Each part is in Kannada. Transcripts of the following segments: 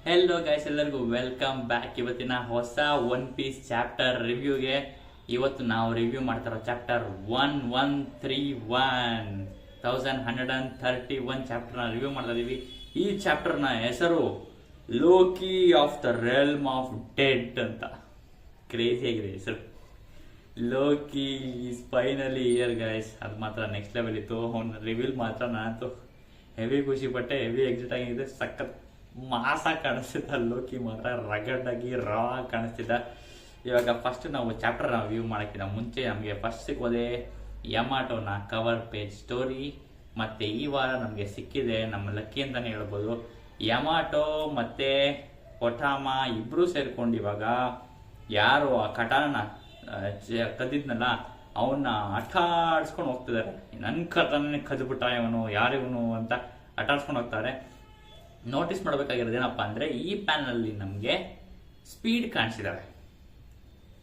ಹೆಲೋ ಗೈಸ್, ಎಲ್ಲರಿಗೂ ವೆಲ್ಕಮ್ ಬ್ಯಾಕ್. ಇವತ್ತಿನ ಹೊಸ ಒನ್ ಪೀಸ್ ಚಾಪ್ಟರ್ ರಿವ್ಯೂಗೆ ಇವತ್ತು ನಾವು ರಿವ್ಯೂ ಮಾಡ್ತಾರೋ ಚಾಪ್ಟರ್ 1131 ಚಾಪ್ಟರ್ನ ರಿವ್ಯೂ ಮಾಡ್ತಾ ಇದೀವಿ. ಈ ಚಾಪ್ಟರ್ನ ಹೆಸರು Loki of the realm of dead ಅಂತ. ಕ್ರೇಜಿ ಆಗಿದೆ ಹೆಸರು. Loki is finally here guys. ಅದು ಮಾತ್ರ ನೆಕ್ಸ್ಟ್ ಲೆವೆಲ್ ಇತ್ತು. ಅವ್ನ ರಿವ್ಯೂಲ್ ಮಾತ್ರ ನಾನಂತೂ ಹೆವಿ ಖುಷಿ ಪಟ್ಟೆ, ಹೆವಿ ಎಕ್ಸೈಟ್ ಆಗಿದೆ. ಸಖತ್ ಮಾಸ ಕಾಣಿಸ್ತಿದ್ದ ಲೋಕಿ ಮಾತ್ರ, ರಗಡ್ ಆಗಿ ರಾ ಕಾಣಿಸ್ತಿದ್ದ. ಇವಾಗ ಫಸ್ಟ್ ನಾವು ಚಾಪ್ಟರ್ ವ್ಯೂ ಮಾಡೋಕ್ಕಿಂತ ಮುಂಚೆ ನಮಗೆ ಫಸ್ಟ್ ಸಿಕ್ಕೋದೆ ಯಮಾಟೋನ ಕವರ್ ಪೇಜ್ ಸ್ಟೋರಿ. ಮತ್ತೆ ಈ ವಾರ ನಮಗೆ ಸಿಕ್ಕಿದೆ ನಮ್ಮ ಲಕ್ಕಿ ಅಂತಾನೆ ಹೇಳ್ಬೋದು. ಯಮಾಟೋ ಮತ್ತೆ ಒಟಾಮ ಇಬ್ರು ಸೇರ್ಕೊಂಡು ಇವಾಗ ಯಾರು ಆ ಕಟಾನ ಕದ್ದಿದ್ನಲ್ಲ ಅವನ್ನ ಆಟಾಡ್ಸ್ಕೊಂಡು ಹೋಗ್ತಿದ್ದಾರೆ. ನನ್ನ ಕಟಾನೇ ಕದ್ಬಿಟ್ಟ ಇವನು, ಯಾರಿವನು ಅಂತ ಆಟಾಡ್ಸ್ಕೊಂಡು ಹೋಗ್ತಾರೆ. ನೋಟಿಸ್ ಮಾಡಬೇಕಾಗಿರೋದು ಏನಪ್ಪ ಅಂದರೆ, ಈ ಪ್ಯಾನಲ್ಲಿ ನಮಗೆ ಸ್ಪೀಡ್ ಕಾಣಿಸಿದಾವೆ.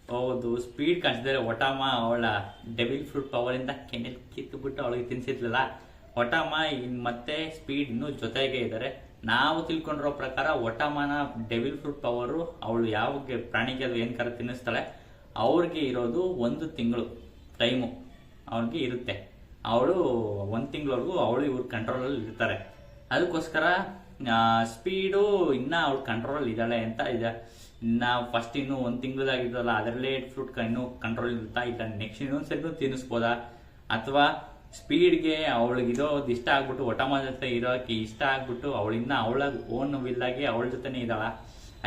ಹೌದು, ಸ್ಪೀಡ್ ಕಾಣಿಸಿದರೆ ಒಟಾಮ ಅವಳ ಡೆವಿಲ್ ಫ್ರೂಟ್ ಪವರಿಂದ ಕೆನೆಲ್ ಕಿತ್ತುಬಿಟ್ಟು ಅವಳಿಗೆ ತಿನ್ಸಿದ್ಲಲ್ಲ, ಒಟಾಮ ಮತ್ತೆ ಸ್ಪೀಡ್ ಇನ್ನೂ ಜೊತೆಗೆ ಇದ್ದಾರೆ. ನಾವು ತಿಳ್ಕೊಂಡಿರೋ ಪ್ರಕಾರ ಒಟಾಮನ ಡೆವಿಲ್ ಫ್ರೂಟ್ ಪವರು ಅವಳು ಯಾವಾಗ ಪ್ರಾಣಿಗೆ ಅದು ಏನು ಕರ ತಿನ್ನಿಸ್ತಾಳೆ ಅವ್ರಿಗೆ ಇರೋದು 1 ತಿಂಗಳು ಟೈಮು ಅವ್ರಿಗೆ ಇರುತ್ತೆ. ಅವಳು 1 ತಿಂಗಳವರೆಗೂ ಅವಳು ಇವ್ರ ಕಂಟ್ರೋಲಲ್ಲಿ ಇರ್ತಾರೆ. ಅದಕ್ಕೋಸ್ಕರ ಸ್ಪೀಡು ಇನ್ನ ಅವ್ಳ ಕಂಟ್ರೋಲ್ ಇದ್ದಾಳೆ ಅಂತ ಇದೆ. ನಾವು ಫಸ್ಟ್ ಇನ್ನು 1 ತಿಂಗಳದಾಗಿದ್ದಲ್ಲ ಅದರಲ್ಲೇ ಫ್ರೂಟ್ ಇನ್ನೂ ಕಂಟ್ರೋಲ್ ಇರುತ್ತಾ, ಇಲ್ಲ ನೆಕ್ಸ್ಟ್ ಇನ್ನೊಂದ್ಸರಿನೂ ತಿನ್ನಿಸ್ಬೋದಾ, ಅಥವಾ ಸ್ಪೀಡ್ಗೆ ಅವಳಿಗಿರೋದು ಇಷ್ಟ ಆಗ್ಬಿಟ್ಟು ಒಟಾಮ ಜೊತೆ ಇರೋಕೆ ಇಷ್ಟ ಆಗ್ಬಿಟ್ಟು ಅವಳಿನ್ನ ಅವಳ ಓನ್ ವಿಲ್ಲಾಗಿ ಅವಳ ಜೊತೆನೇ ಇದ್ದಾಳ,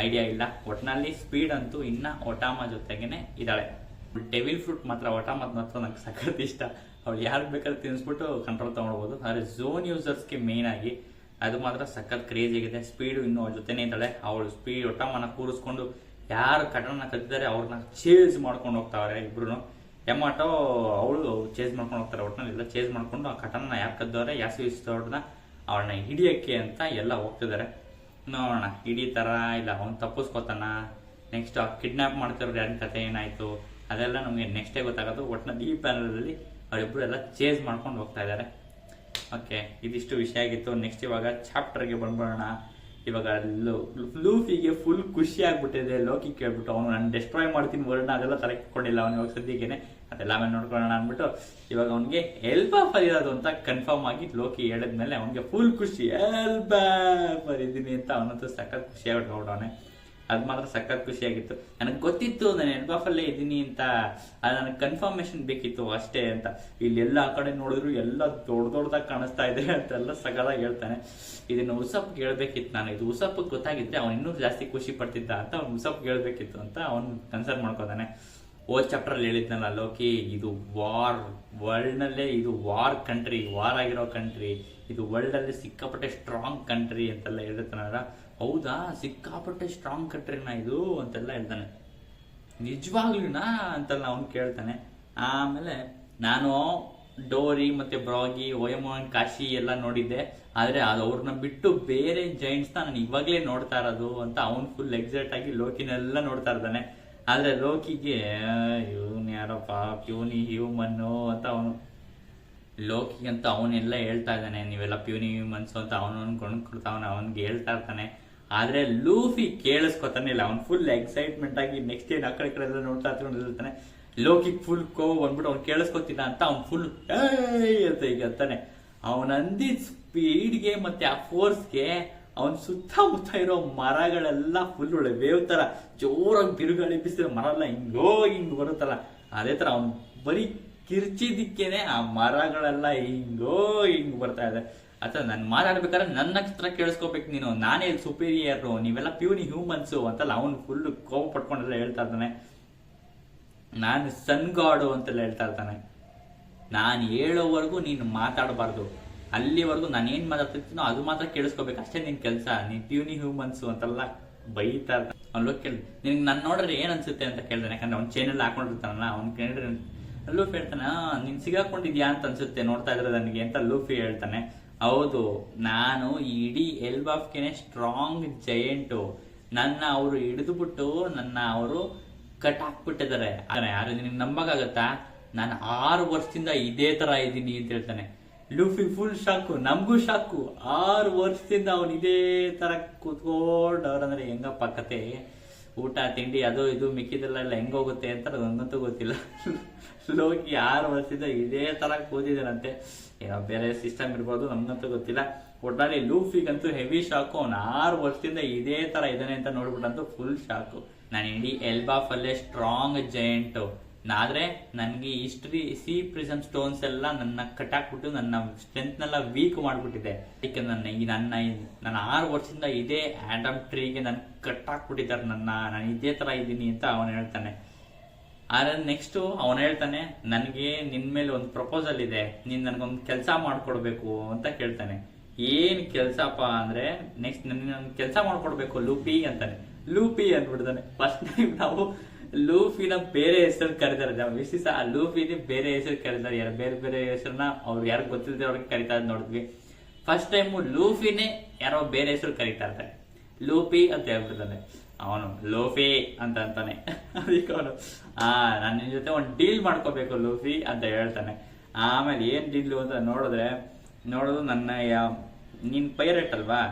ಐಡಿಯಾ ಇಲ್ಲ. ಒಟ್ಟಿನಲ್ಲಿ ಸ್ಪೀಡ್ ಅಂತೂ ಇನ್ನ ಒಟಾಮ ಜೊತೆಗೇನೆ ಇದ್ದಾಳೆ. ಡೆವಿಲ್ ಫ್ರೂಟ್ ಮಾತ್ರ ಒಟಾಮದ ಮಾತ್ರ ನಂಗೆ ಸಖತ್ ಇಷ್ಟ. ಅವಳು ಯಾರಿಗೆ ಬೇಕಾದ್ರೆ ತಿನ್ನಿಸ್ಬಿಟ್ಟು ಕಂಟ್ರೋಲ್ ತೊಗೊಳ್ಬೋದು. ಆದರೆ ಝೋನ್ ಯೂಸರ್ಸ್ಗೆ ಮೇಯ್ನ್ ಆಗಿ ಅದು ಮಾತ್ರ ಸಖತ್ ಕ್ರೇಜ್ ಆಗಿದೆ. ಸ್ಪೀಡು ಇನ್ನೂ ಅವ್ರ ಜೊತೆನೇ ಇದ್ದಾಳೆ. ಅವಳು ಸ್ಪೀಡ್ ಒಟಾಮನ ಕೂರಿಸ್ಕೊಂಡು ಯಾರು ಕಟನ ಕದ್ದಿದ್ದಾರೆ ಅವ್ರನ್ನ ಚೇಸ್ ಮಾಡ್ಕೊಂಡು ಹೋಗ್ತಾವ್ರೆ ಇಬ್ರು. ಯಮಾಟೋ ಅವಳು ಚೇಸ್ ಮಾಡ್ಕೊಂಡು ಹೋಗ್ತಾರೆ. ಒಟ್ಟಿನಲ್ಲಿ ಎಲ್ಲ ಚೇಸ್ ಮಾಡ್ಕೊಂಡು ಆ ಕಟನ ಯಾರು ಕದ್ದವ್ರೆ ಯಾಸಿಸ್ತವ್ರನ್ನ ಅವಳನ್ನ ಹಿಡಿಯೋಕ್ಕೆ ಅಂತ ಎಲ್ಲ ಹೋಗ್ತಿದ್ದಾರೆ. ನೋಡೋಣ ಹಿಡಿತಾರ ಇಲ್ಲ ಅವ್ನು ತಪ್ಪಿಸ್ಕೋತಾನ, ನೆಕ್ಸ್ಟ್ ಕಿಡ್ನಾಪ್ ಮಾಡ್ತಿರೋರು ಯಾರ ಕತೆ ಏನಾಯ್ತು ಅದೆಲ್ಲ ನಮಗೆ ನೆಕ್ಸ್ಟೇ ಗೊತ್ತಾಗೋದು. ಒಟ್ಟಿನಲ್ಲಿ ಈ ಪ್ಯಾನಲಲ್ಲಿ ಅವರಿಬ್ಬರು ಎಲ್ಲ ಚೇಸ್ ಮಾಡ್ಕೊಂಡು ಹೋಗ್ತಾ ಇದ್ದಾರೆ. ಓಕೆ, ಇದಿಷ್ಟು ವಿಷಯ ಆಗಿತ್ತು. ನೆಕ್ಸ್ಟ್ ಇವಾಗ ಚಾಪ್ಟರ್ಗೆ ಬಂದ್ಬಿಡೋಣ. ಇವಾಗ ಲೂಫಿಗೆ ಫುಲ್ ಖುಷಿ ಆಗ್ಬಿಟ್ಟಿದೆ. ಲೋಕಿ ಕೇಳ್ಬಿಟ್ಟು ಅವನು ನಾನು ಡೆಸ್ಟ್ರಾಯ್ ಮಾಡ್ತೀನಿ ವರ್ಡ್ನ ಅದೆಲ್ಲ ತಲೆ ಕೊಂಡಿಲ್ಲ ಅವನು ಇವಾಗ ಸದ್ಯಕ್ಕೇನೆ, ಅದೆಲ್ಲ ಆಮೇಲೆ ನೋಡ್ಕೊಳ್ಳೋಣ ಅಂದ್ಬಿಟ್ಟು ಇವಾಗ ಅವನಿಗೆ ಹೆಲ್ಪ್ ಆಫರ್ ಇರೋದು ಅಂತ ಕನ್ಫರ್ಮ್ ಆಗಿ ಲೋಕಿ ಹೇಳಿದ್ಮೇಲೆ ಅವನಿಗೆ ಫುಲ್ ಖುಷಿ, ಹೆಲ್ಪ್ ಆಫರ್ ಇದ್ದೀನಿ ಅಂತ ಅವನಂತೂ ಸಖತ್ ಖುಷಿ ಆಗ್ಬಿಟ್ಟು. ಅದು ಮಾತ್ರ ಸಖತ್ ಖುಷಿಯಾಗಿತ್ತು. ನನಗೆ ಗೊತ್ತಿತ್ತು ನಾನು ಹೆಲ್ಪ್ ಆಫಲ್ಲೇ ಇದ್ದೀನಿ ಅಂತ, ಅದು ನನಗೆ ಕನ್ಫರ್ಮೇಶನ್ ಬೇಕಿತ್ತು ಅಷ್ಟೇ ಅಂತ. ಇಲ್ಲಿ ಎಲ್ಲ ಆ ಕಡೆ ನೋಡಿದ್ರು ಎಲ್ಲ ದೊಡ್ಡದಾಗಿ ಕಾಣಿಸ್ತಾ ಇದೆ ಅಂತೆಲ್ಲ ಸಗದಾಗಿ ಹೇಳ್ತಾನೆ. ಇದನ್ನು ಉಸಪ್ಗೆ ಹೇಳ್ಬೇಕಿತ್ತು ನಾನು, ಇದು ಉಸಪ್ಗೆ ಗೊತ್ತಾಗಿದ್ದೆ ಅವನು ಇನ್ನೂ ಜಾಸ್ತಿ ಖುಷಿ ಪಡ್ತಿದ್ದ ಅಂತ ಅವ್ನು ಉಸಪ್ಗೆ ಹೇಳ್ಬೇಕಿತ್ತು ಅಂತ ಅವನು ಕನ್ಸರ್ನ್ ಮಾಡ್ಕೋತಾನೆ. ಓದ್ ಚಾಪ್ಟರಲ್ಲಿ ಹೇಳಿದ್ನಲ್ಲ ಲೋಕಿ, ಇದು ವರ್ಲ್ಡ್ನಲ್ಲೇ ಇದು ವಾರ್ ಕಂಟ್ರಿ, ವಾರ್ ಆಗಿರೋ ಕಂಟ್ರಿ, ಇದು ವರ್ಲ್ಡಲ್ಲಿ ಸಿಕ್ಕಾಪಟ್ಟೆ ಸ್ಟ್ರಾಂಗ್ ಕಂಟ್ರಿ ಅಂತೆಲ್ಲ ಹೇಳಿರ್ತಾನಲ್ಲ. ಹೌದಾ, ಸಿಕ್ಕಾಪಟ್ಟೆ ಸ್ಟ್ರಾಂಗ್ ಕಂಟ್ರಿನ ಇದು ಅಂತೆಲ್ಲ ಹೇಳ್ತಾನೆ. ನಿಜವಾಗ್ಲೂನಾ ಅಂತೆಲ್ಲ ಅವ್ನು ಕೇಳ್ತಾನೆ. ಆಮೇಲೆ ನಾನು ಡೋರಿ ಮತ್ತೆ ಬ್ರಾಗಿ, ಓಯಮೋನ್, ಕಾಶಿ ಎಲ್ಲ ನೋಡಿದ್ದೆ, ಆದರೆ ಅದು ಅವ್ರನ್ನ ಬಿಟ್ಟು ಬೇರೆ ಜೈಂಟ್ಸ್ನ ನಾನು ಇವಾಗಲೇ ನೋಡ್ತಾ ಇರೋದು ಅಂತ ಅವ್ನು ಫುಲ್ ಎಕ್ಸೈಟ್ ಆಗಿ ಲೋಕಿನೆಲ್ಲ ನೋಡ್ತಾ ಇರ್ತಾನೆ. ಆದರೆ ಲೋಕಿಗೆ ಇವನು ಯಾರಪ್ಪ ಪ್ಯೂನಿ ಹ್ಯೂಮನ್ನು ಅಂತ ಅವನು ಲೋಕಿಗೆ ಅಂತ ಅವನೆಲ್ಲ ಹೇಳ್ತಾ ಇದ್ದಾನೆ, ನೀವೆಲ್ಲ ಪ್ಯೂನಿ ಹ್ಯೂಮನ್ಸು ಅಂತ ಅವನು ಕೊಡ್ತಾವನೆ, ಅವನಿಗೆ ಹೇಳ್ತಾ ಇರ್ತಾನೆ. ಆದರೆ ಲೂಫಿ ಕೇಳಿಸ್ಕೊತಾನೆ ಇಲ್ಲ. ಅವ್ನು ಫುಲ್ ಎಕ್ಸೈಟ್ಮೆಂಟ್ ಆಗಿ ನೆಕ್ಸ್ಟ್ ಏನು ಆ ಕಡೆ ಎಲ್ಲ ನೋಡ್ತಾ ಇರ್ತಾನೆ. ಲೋಕಿಗೆ ಫುಲ್ ಕೋವ ಬಂದ್ಬಿಟ್ಟು ಅವ್ನು ಕೇಳಿಸ್ಕೊತಿಲ್ಲ ಅಂತ ಅವ್ನು ಫುಲ್ ಅಂತ ಈಗ ಅಂತಾನೆ. ಅವನ ಅಂದಿದ್ದ ಸ್ಪೀಡ್ಗೆ ಮತ್ತೆ ಆ ಫೋರ್ಸ್ಗೆ ಅವನ್ ಸುತ್ತಮುತ್ತ ಇರೋ ಮರಗಳೆಲ್ಲ ಫುಲ್ ಒಳ್ಳೆ ವೇವ್ ತರ ಜೋರಾಗಿ ಬಿರುಗಾಳಿ ಬೀಸಿರೋ ಮರ ಎಲ್ಲ ಹಿಂಗ್ ಬರುತ್ತಲ್ಲ, ಅದೇ ತರ ಅವ್ನು ಬರೀ ಕಿರ್ಚಿದಿಕ್ಕೇನೆ ಆ ಮರಗಳೆಲ್ಲ ಹಿಂಗ್ ಬರ್ತಾ ಇದೆ. ಅಥವಾ ನಾನು ಮಾತಾಡ್ಬೇಕಾದ್ರೆ ನನ್ನ ಹತ್ರ ಕೇಳಿಸ್ಕೋಬೇಕು ನೀನು, ನಾನೇ ಸುಪೀರಿಯರು, ನೀವೆಲ್ಲ ಪ್ಯೂನಿ ಹ್ಯೂಮನ್ಸು ಅಂತೆಲ್ಲ ಅವನು ಫುಲ್ ಕೋಪ ಪಟ್ಕೊಂಡೆಲ್ಲ ಹೇಳ್ತಾ ಇರ್ತಾನೆ. ನಾನು ಸನ್ ಗಾಡು ಅಂತೆಲ್ಲ ಹೇಳ್ತಾ ಇರ್ತಾನೆ. ನಾನು ಹೇಳೋವರೆಗೂ ನೀನು ಮಾತಾಡಬಾರ್ದು, ಅಲ್ಲಿವರೆಗೂ ನಾನು ಏನ್ ಮಾತಾಡ್ತಿರ್ತೀನೋ ಅದು ಮಾತ್ರ ಕೇಳಿಸ್ಕೋಬೇಕು, ಅಷ್ಟೇ ನಿನ್ ಕೆಲಸ, ನೀನ್ ಪ್ಯೂನಿ ಹ್ಯೂಮನ್ಸು ಅಂತೆಲ್ಲ ಬೈತಾ ಇರ್ತಾನೆ. ಅವ್ನು ಕೇಳಿ ನಿನ್ಗೆ ನಾನು ನೋಡ್ರೆ ಏನ್ ಅನ್ಸುತ್ತೆ ಅಂತ ಕೇಳ್ತಾನೆ. ಯಾಕಂದ್ರೆ ಅವ್ನು ಚೈನೆಲ್ಲ ಹಾಕೊಂಡಿರ್ತಾನಲ್ಲ, ಅವ್ನು ಕೇಳಿದ್ರೆ ಲೂಫಿ ಹೇಳ್ತಾನೆ, ನೀನ್ ಸಿಗಾಕೊಂಡಿದ್ಯಾ ಅಂತ ಅನ್ಸುತ್ತೆ ನೋಡ್ತಾ ಇದ್ರೆ ನನಗೆ ಅಂತ ಲೂಫಿ ಹೇಳ್ತಾನೆ. ಹೌದು, ನಾನು ಇಡೀ ಎಲ್ಬಾಫ್ಗೆನೆ ಸ್ಟ್ರಾಂಗ್ ಜಯಂಟು, ನನ್ನ ಅವರು ಹಿಡಿದುಬಿಟ್ಟು ನನ್ನ ಅವರು ಕಟ್ ಹಾಕ್ಬಿಟ್ಟಿದ್ದಾರೆ. ಯಾರು ನಿನಗೆ ನಂಬಕ್ಕಾಗತ್ತಾ, ನಾನು 6 ವರ್ಷದಿಂದ ಇದೇ ತರ ಇದ್ದೀನಿ ಅಂತ ಹೇಳ್ತಾನೆ. ಲೂಫಿ ಫುಲ್ ಶಾಕು, ನಮಗೂ ಶಾಕು. 6 ವರ್ಷದಿಂದ ಅವನು ಇದೇ ತರ ಕೂತ್ಕೊಂಡು ಅವ್ರಂದ್ರೆ ಹೆಂಗಪ್ಪ ಕತೆ, ಊಟ ತಿಂಡಿ ಅದು ಇದು ಮಿಕ್ಕಿದೆಲ್ಲ ಹೆಂಗೋಗುತ್ತೆ ಅಂತ ನಂಗಂತೂ ಗೊತ್ತಿಲ್ಲ. ಲೋಕಿ 6 ವರ್ಷದಿಂದ ಇದೇ ತರ ಕೂತಿದ್ದಾನಂತೆ. ಏನೋ ಬೇರೆ ಸಿಸ್ಟಮ್ ಇರ್ಬೋದು, ನಮ್ಗಂತೂ ಗೊತ್ತಿಲ್ಲ. ಒಟ್ಟಾರೆ ಲೂಫಿಗಂತೂ ಹೆವಿ ಶಾಕು. ಅವ್ನು 6 ವರ್ಷದಿಂದ ಇದೇ ತರ ಇದ್ದಾನೆ ಅಂತ ನೋಡ್ಬಿಟ್ಟಂತೂ ಫುಲ್ ಶಾಕು. ನಾನು ಇಡೀ ಎಲ್ಬಾಫ್ ಅಲ್ಲೇ ಸ್ಟ್ರಾಂಗ್ ಜೈಂಟ್, ಆದ್ರೆ ನನ್ಗೆ ಹಿಸ್ಟ್ರಿ ಪ್ರಿಸಮ್ ಸ್ಟೋನ್ಸ್ ಎಲ್ಲ ನನ್ನ ಕಟ್ಟಾಕ್ಬಿಟ್ಟು ನನ್ನ ಸ್ಟ್ರೆಂತ್ ನೆಲ್ಲ ವೀಕ್ ಮಾಡ್ಬಿಟ್ಟಿದೆ. ಅದಕ್ಕೆ ನನ್ನ 6 ವರ್ಷದಿಂದ ಇದೇ ಆಡಮ್ ಟ್ರೀಗೆ ನನ್ ಕಟ್ಟಾಕ್ಬಿಟ್ಟಿದ್ದಾರೆ. ನಾನು ಇದೇ ತರ ಇದ್ದೀನಿ ಅಂತ ಅವನು ಹೇಳ್ತಾನೆ. ಆದ್ರೆ ನೆಕ್ಸ್ಟ್ ಅವನು ಹೇಳ್ತಾನೆ, ನನ್ಗೆ ನಿನ್ ಮೇಲೆ ಒಂದು ಪ್ರಪೋಸಲ್ ಇದೆ, ನೀನ್ ನನ್ಗೊಂದು ಕೆಲಸ ಮಾಡ್ಕೊಡ್ಬೇಕು ಅಂತ ಕೇಳ್ತಾನೆ. ಏನ್ ಕೆಲ್ಸಪ್ಪ ಅಂದ್ರೆ, ನೆಕ್ಸ್ಟ್ ನನ್ ಕೆಲಸ ಮಾಡ್ಕೊಡ್ಬೇಕು ಲೂಪಿ ಅಂತಾನೆ. ಲೂಪಿ ಅಂದ್ಬಿಡ್ತಾನೆ. ಫಸ್ಟ್ ಟೈಮ್ ನಾವು ಲೂಫಿನ ಬೇರೆ ಹೆಸರು ಕರೀತಾರೆ. ಆ ಲೂಫಿನ ಬೇರೆ ಹೆಸರು ಕರೀತಾರೆ, ಯಾರು ಬೇರೆ ಬೇರೆ ಹೆಸರನ್ನ ಅವ್ರು ಯಾರು ಗೊತ್ತಿಲ್ಲದೆ ಅವ್ರಿಗೆ ಕರಿತಾ ನೋಡಿದ್ವಿ. ಫಸ್ಟ್ ಟೈಮ್ ಲೂಫಿನೇ ಯಾರೋ ಬೇರೆ ಹೆಸರು ಕರೀತಾ ಇರ್ತಾರೆ. ಲೂಪಿ ಅಂತ ಹೇಳ್ಬಿಡ್ತಾನೆ. ಅವನು ಲೂಫಿ ಅಂತ ಅಂತಾನೆ. ಅದಕ್ಕೆ ಅವನು ನಾನು ನಿನ್ ಜೊತೆ ಒಂದು ಡೀಲ್ ಮಾಡ್ಕೋಬೇಕು ಲೂಫಿ ಅಂತ ಹೇಳ್ತಾನೆ. ಆಮೇಲೆ ಏನ್ ಡೀಲ್ ಅಂತ ನೋಡೋದು ನನ್ನ ನೀನ್ ಪೈರೇಟ್ ಅಲ್ವಾ,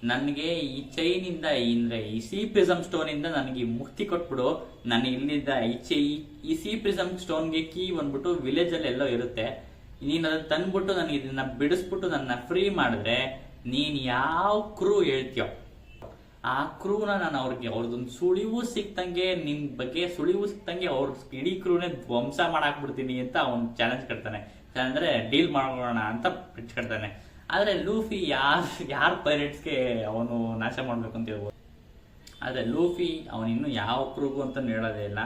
ನನಗೆ ಈ ಚೈನ್ ಇಂದ ಅಂದ್ರೆ ಈ ಸಿ ಪ್ರಿಸಮ್ ಸ್ಟೋನ್ ಇಂದ ನನಗೆ ಮುಕ್ತಿ ಕೊಟ್ಬಿಡು. ನಾನು ಇಲ್ಲಿದ್ದ ಈ ಸಿ ಪ್ರಿಸಮ್ ಸ್ಟೋನ್ಗೆ ಕೀ ಬಂದ್ಬಿಟ್ಟು ವಿಲೇಜ್ ಅಲ್ಲಿ ಎಲ್ಲೋ ಇರುತ್ತೆ. ನೀನ್ ಅದನ್ನ ತಂದ್ಬಿಟ್ಟು ನನಗೆ ಇದನ್ನ ಬಿಡಿಸ್ಬಿಟ್ಟು ನನ್ನ ಫ್ರೀ ಮಾಡಿದ್ರೆ, ನೀನ್ ಯಾವ ಕ್ರೂ ಹೇಳ್ತೀಯೋ ಆ ಕ್ರೂನ ನಾನು ಅವ್ರದ್ದೊಂದು ಸುಳಿವು ಸಿಕ್ತಂಗೆ, ನಿನ್ ಬಗ್ಗೆ ಸುಳಿವು ಸಿಕ್ತಂಗೆ ಅವ್ರ ಇಡೀ ಕ್ರೂನೇ ಧ್ವಂಸ ಮಾಡಾಕ್ಬಿಡ್ತೀನಿ ಅಂತ ಅವ್ನು ಚಾಲೆಂಜ್ ಕಟ್ತಾನೆ. ಅಂದ್ರೆ ಡೀಲ್ ಮಾಡೋಣ ಅಂತ ಕಟ್ತಾನೆ. ಆದ್ರೆ ಲೂಫಿ ಯಾರ ಪೈರೇಟ್ಸ್ಗೆ ಅವನು ನಾಶ ಮಾಡ್ಬೇಕು ಅಂತ ಹೇಳ್ಬೋದು. ಆದ್ರೆ ಲೂಫಿ ಅವನು ಇನ್ನು ಯಾವ ಕ್ರೂಗೂ ಅಂತ ಹೇಳೋದೇ ಇಲ್ಲ.